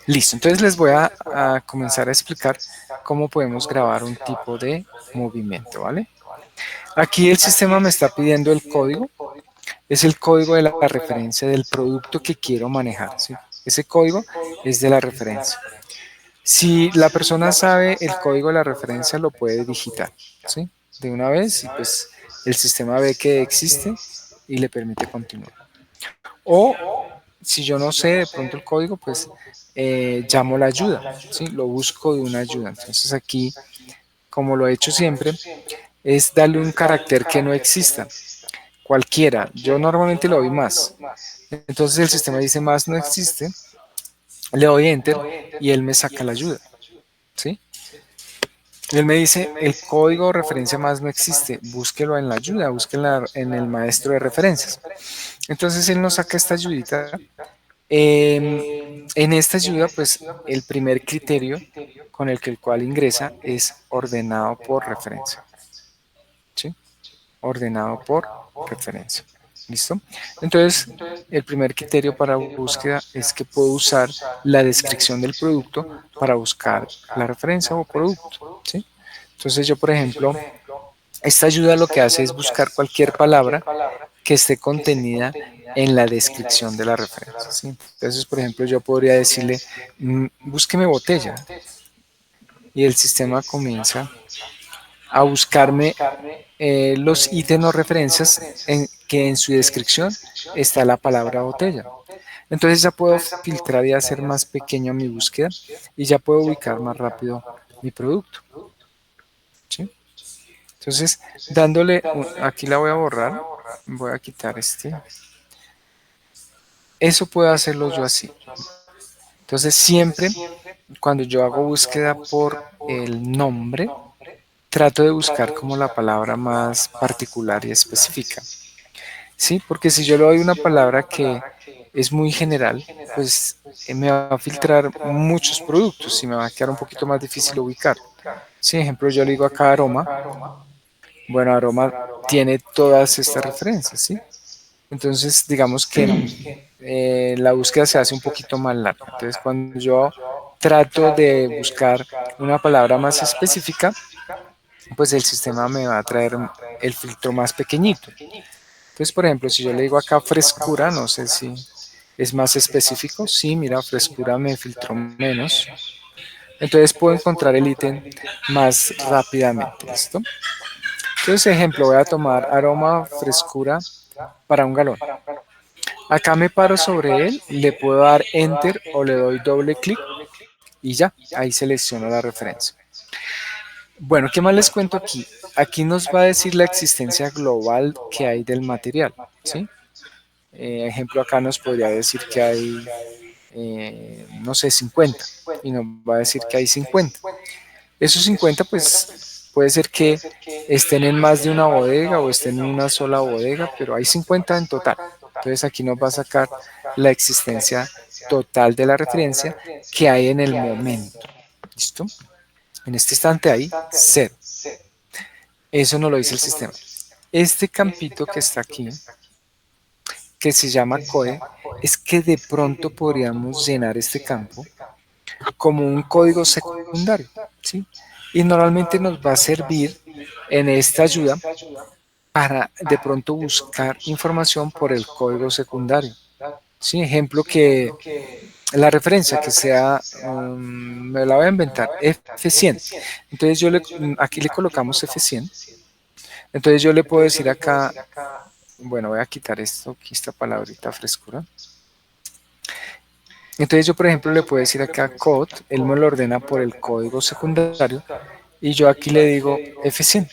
Listo, entonces les voy a comenzar a explicar cómo podemos grabar un tipo de movimiento, ¿vale? Aquí el sistema me está pidiendo el código, es el código de la referencia del producto que quiero manejar, ¿sí? Ese código es de la referencia. Si la persona sabe el código de la referencia, lo puede digitar, ¿sí? De una vez y pues el sistema ve que existe y le permite continuar. O si yo no sé de pronto el código, pues llamo la ayuda, ¿sí? Lo busco de una ayuda. Entonces aquí, como lo he hecho siempre, es darle un carácter que no exista. Cualquiera. Yo normalmente lo doy más. Entonces el sistema dice más no existe, le doy enter y él me saca la ayuda, ¿sí? Él me dice, el código de referencia más no existe, búsquelo en la ayuda, búsquelo en el maestro de referencias. Entonces él nos saca esta ayudita. En esta ayuda, pues el primer criterio con el cual ingresa es ordenado por referencia. ¿Sí? Ordenado por referencia. ¿Listo? Entonces, el primer criterio para búsqueda es que puedo usar la descripción del producto para buscar la referencia o producto. ¿Sí? Entonces yo, por ejemplo, esta ayuda lo que hace es buscar cualquier palabra que esté contenida en la descripción de la referencia. ¿Sí? Entonces, por ejemplo, yo podría decirle, búsqueme botella. Y el sistema comienza a buscarme los ítems o referencias que en su descripción está la palabra botella. Entonces ya puedo filtrar y hacer más pequeña mi búsqueda y ya puedo ubicar más rápido mi producto. ¿Sí? Entonces, dándole, aquí la voy a borrar, voy a quitar este. Eso puedo hacerlo yo así. Entonces, siempre cuando yo hago búsqueda por el nombre, trato de buscar como la palabra más particular y específica. ¿Sí? Porque si yo le doy una palabra que es muy general, pues me va a filtrar muchos productos y me va a quedar un poquito más difícil ubicar. Si, ejemplo, yo le digo acá aroma, bueno, aroma tiene todas estas referencias, ¿sí? Entonces, digamos que la búsqueda se hace un poquito más larga. Entonces, cuando yo trato de buscar una palabra más específica, pues el sistema me va a traer el filtro más pequeñito. Entonces, por ejemplo, si yo le digo acá frescura, no sé si es más específico. Sí, mira, frescura me filtró menos. Entonces puedo encontrar el ítem más rápidamente. ¿Listo? Entonces, ejemplo, voy a tomar aroma frescura para un galón. Acá me paro sobre él, le puedo dar enter o le doy doble clic y ya, ahí selecciono la referencia. Bueno, ¿qué más les cuento aquí? Aquí nos va a decir la existencia global que hay del material, ¿sí? Ejemplo, acá nos podría decir que hay, no sé, 50 y nos va a decir que hay 50. Esos 50 pues puede ser que estén en más de una bodega o estén en una sola bodega, pero hay 50 en total. Entonces aquí nos va a sacar la existencia total de la referencia que hay en el momento. ¿Listo? En este instante hay 0. Eso no lo dice el sistema. Este campito que está aquí, que se llama code, es que de pronto podríamos llenar este campo como un código secundario, ¿sí? Y normalmente nos va a servir en esta ayuda para de pronto buscar información por el código secundario. ¿Sí? Ejemplo que la referencia que sea, me la voy a inventar, F100. Entonces aquí le colocamos F100. Entonces yo le puedo decir acá, bueno, voy a quitar esto, aquí esta palabrita frescura. Entonces yo, por ejemplo, le puedo decir acá code, él me lo ordena por el código secundario y yo aquí le digo F100.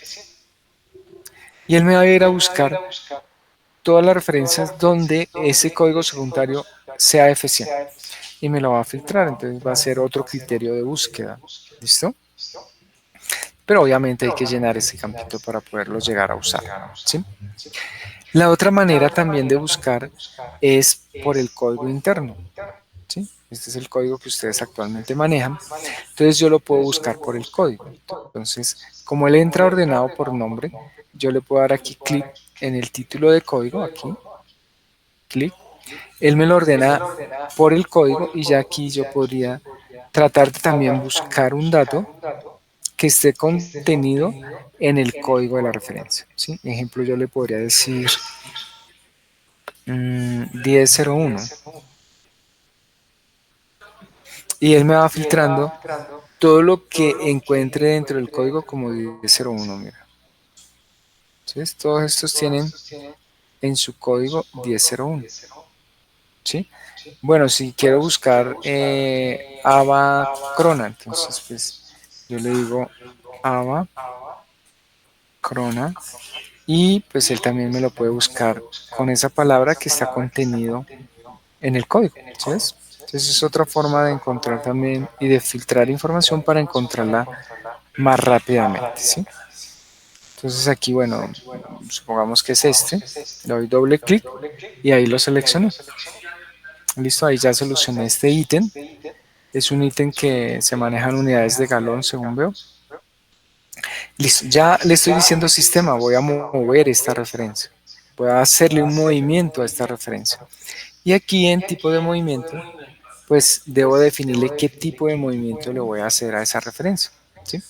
Y él me va a ir a buscar todas las referencias donde ese código secundario sea F100 y me lo va a filtrar, entonces va a ser otro criterio de búsqueda. ¿Listo? Pero obviamente hay que llenar ese campito para poderlo llegar a usar, ¿sí? La otra manera también de buscar es por el código interno, ¿sí? Este es el código que ustedes actualmente manejan. Entonces yo lo puedo buscar por el código. Entonces, como él entra ordenado por nombre, yo le puedo dar aquí clic en el título de código, aquí, clic. Él me lo ordena por el código y ya aquí yo podría tratar de también buscar un dato que esté contenido en el código de la referencia, ¿sí? Ejemplo, yo le podría decir 1001 y él me va filtrando todo lo que encuentre dentro del código como 1001, mira. ¿Sí? Todos estos tienen en su código 1001. ¿Sí? Bueno, si quiero buscar Ava Crona, entonces pues yo le digo Ava Crona y pues él también me lo puede buscar con esa palabra que está contenido en el código, ¿sabes? Entonces es otra forma de encontrar también y de filtrar información para encontrarla más rápidamente, ¿sí? Entonces aquí, bueno, supongamos que es este, le doy doble clic y ahí lo selecciono. Listo, ahí ya solucioné este ítem. Es un ítem que se maneja en unidades de galón, según veo. Listo, ya le estoy diciendo sistema, voy a mover esta referencia. Voy a hacerle un movimiento a esta referencia. Y aquí en tipo de movimiento, pues debo definirle qué tipo de movimiento le voy a hacer a esa referencia, ¿sí?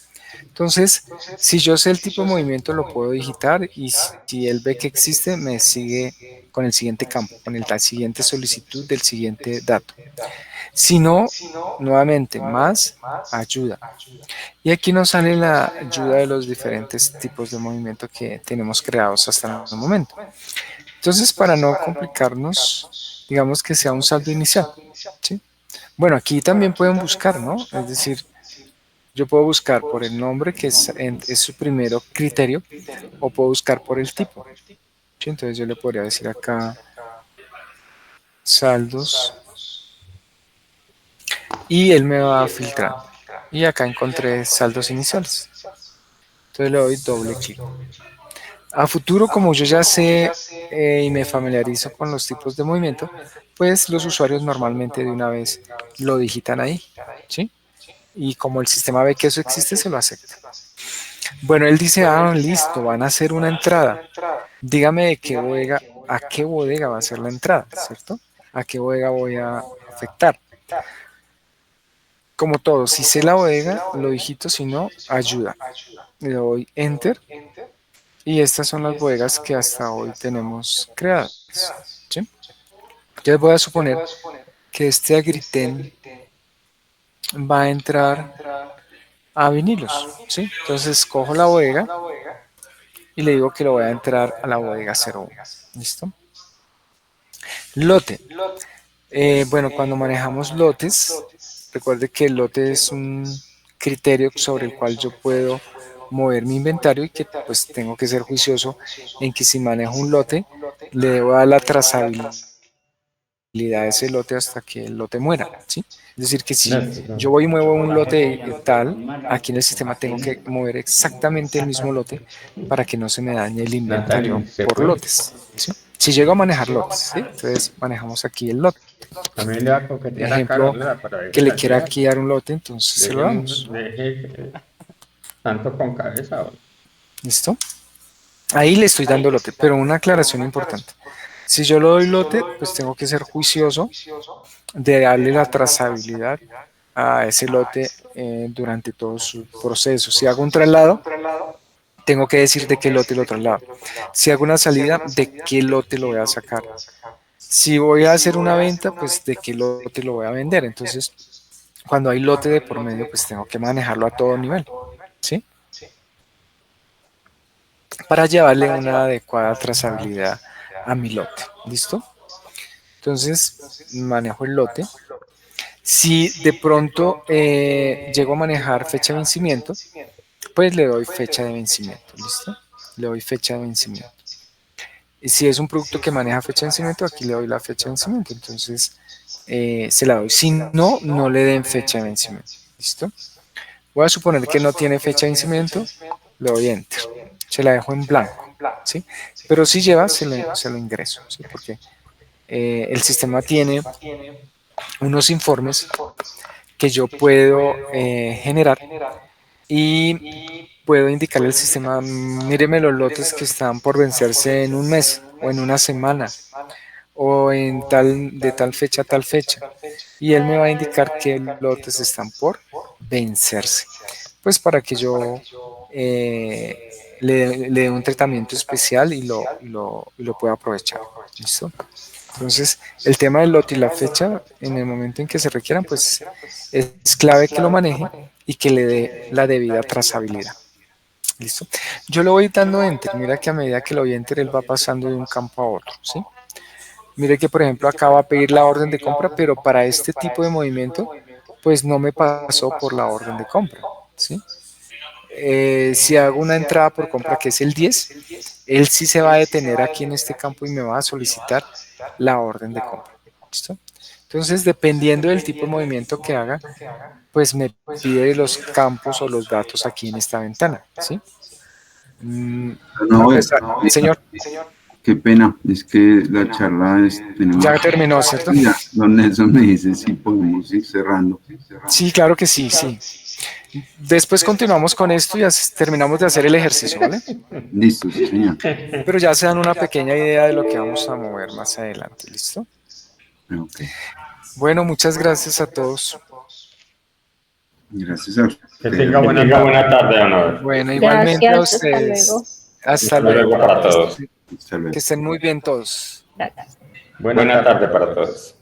Entonces, si yo sé el tipo de movimiento, lo puedo digitar y si él ve que existe, me sigue con el siguiente campo, con la siguiente solicitud del siguiente dato. Si no, nuevamente, más ayuda. Y aquí nos sale la ayuda de los diferentes tipos de movimiento que tenemos creados hasta el momento. Entonces, para no complicarnos, digamos que sea un saldo inicial, ¿sí? Bueno, aquí también pueden buscar, ¿no? Es decir, yo puedo buscar por el nombre, que es su primero criterio, o puedo buscar por el tipo. ¿Sí? Entonces yo le podría decir acá saldos y él me va a filtrar. Y acá encontré saldos iniciales. Entonces le doy doble clic. A futuro, como yo ya sé y me familiarizo con los tipos de movimiento, pues los usuarios normalmente de una vez lo digitan ahí, ¿sí? Y como el sistema ve que eso existe, se lo acepta. Bueno, él dice, listo, van a hacer una entrada. Dígame de qué bodega, a qué bodega va a ser la entrada, ¿cierto? A qué bodega voy a afectar. Como todo, si sé la bodega, lo digito, si no, ayuda. Le doy Enter. Y estas son las bodegas que hasta hoy tenemos creadas, ¿sí? Entonces voy a suponer que este Agriten va a entrar a vinilos, ¿sí? Entonces cojo la bodega y le digo que lo voy a entrar a la bodega 01. ¿Listo? Lote. Bueno, cuando manejamos lotes, recuerde que el lote es un criterio sobre el cual yo puedo mover mi inventario y que pues tengo que ser juicioso en que si manejo un lote, le debo dar la trazabilidad de ese lote hasta que el lote muera, ¿sí? Es decir, que si yo voy y muevo un lote tal, aquí en el sistema tengo que mover exactamente el mismo lote para que no se me dañe el inventario por lotes, ¿sí? Si llego a manejar lotes, ¿sí? Entonces manejamos aquí el lote. También le va a coquetear a Ejemplo, Carolina para ver que le la quiera ciudad. aquí dar un lote, entonces se lo damos. Deje tanto con cabeza. ¿Listo? Ahí le estoy dando lote, pero una aclaración importante. Si yo le doy lote, pues tengo que ser juicioso de darle la trazabilidad a ese lote durante todo su proceso. Si hago un traslado, tengo que decir de qué lote lo traslado. Si hago una salida, de qué lote lo voy a sacar. Si voy a hacer una venta, pues de qué lote lo voy a vender. Entonces, cuando hay lote de por medio, pues tengo que manejarlo a todo nivel, ¿sí? Para llevarle una adecuada trazabilidad a mi lote. ¿Listo? Entonces, manejo el lote. Si de pronto llego a manejar fecha de vencimiento, pues le doy fecha de vencimiento. ¿Listo? Le doy fecha de vencimiento. Y si es un producto que maneja fecha de vencimiento, aquí le doy la fecha de vencimiento. Entonces, se la doy. Si no, no le den fecha de vencimiento. ¿Listo? Voy a suponer que no tiene fecha de vencimiento, le doy Enter. Se la dejo en blanco, ¿sí? Pero si lleva, se lo ingreso, ¿sí? Porque el sistema tiene unos informes que yo puedo generar y puedo indicarle al sistema, míreme los lotes que están por vencerse en un mes o en una semana o en de tal fecha a tal fecha, y él me va a indicar qué lotes están por vencerse, pues para que yo le dé un tratamiento especial y lo pueda aprovechar. ¿Listo? Entonces, el tema del lote y la fecha, en el momento en que se requieran, pues es clave que lo maneje y que le dé la debida trazabilidad. ¿Listo? Yo le voy dando Enter. Mira que a medida que lo doy Enter, él va pasando de un campo a otro, ¿sí? Mire que, por ejemplo, acá va a pedir la orden de compra, pero para este tipo de movimiento, pues no me pasó por la orden de compra, ¿sí? Si hago una entrada por compra que es el 10, él sí se va a detener aquí en este campo y me va a solicitar la orden de compra. ¿Listo? Entonces, dependiendo del tipo de movimiento que haga, pues me pide los campos o los datos aquí en esta ventana, ¿sí? No, Señor. Qué pena, es que la charla tenemos... Ya terminó, ¿cierto? Ya, don Nelson me dice si podemos ir cerrando. Sí, claro que sí, sí. Después continuamos con esto y terminamos de hacer el ejercicio, ¿vale? Listo, sí, señor. Pero ya se dan una pequeña idea de lo que vamos a mover más adelante, ¿listo? Okay. Bueno, muchas gracias a todos. Gracias a usted. Que tenga buena tarde, Ana. Bueno, igualmente a Gracias, ustedes. hasta Hasta luego. luego para todos. Hasta luego. Que estén muy bien todos. Gracias. Buena tarde para todos.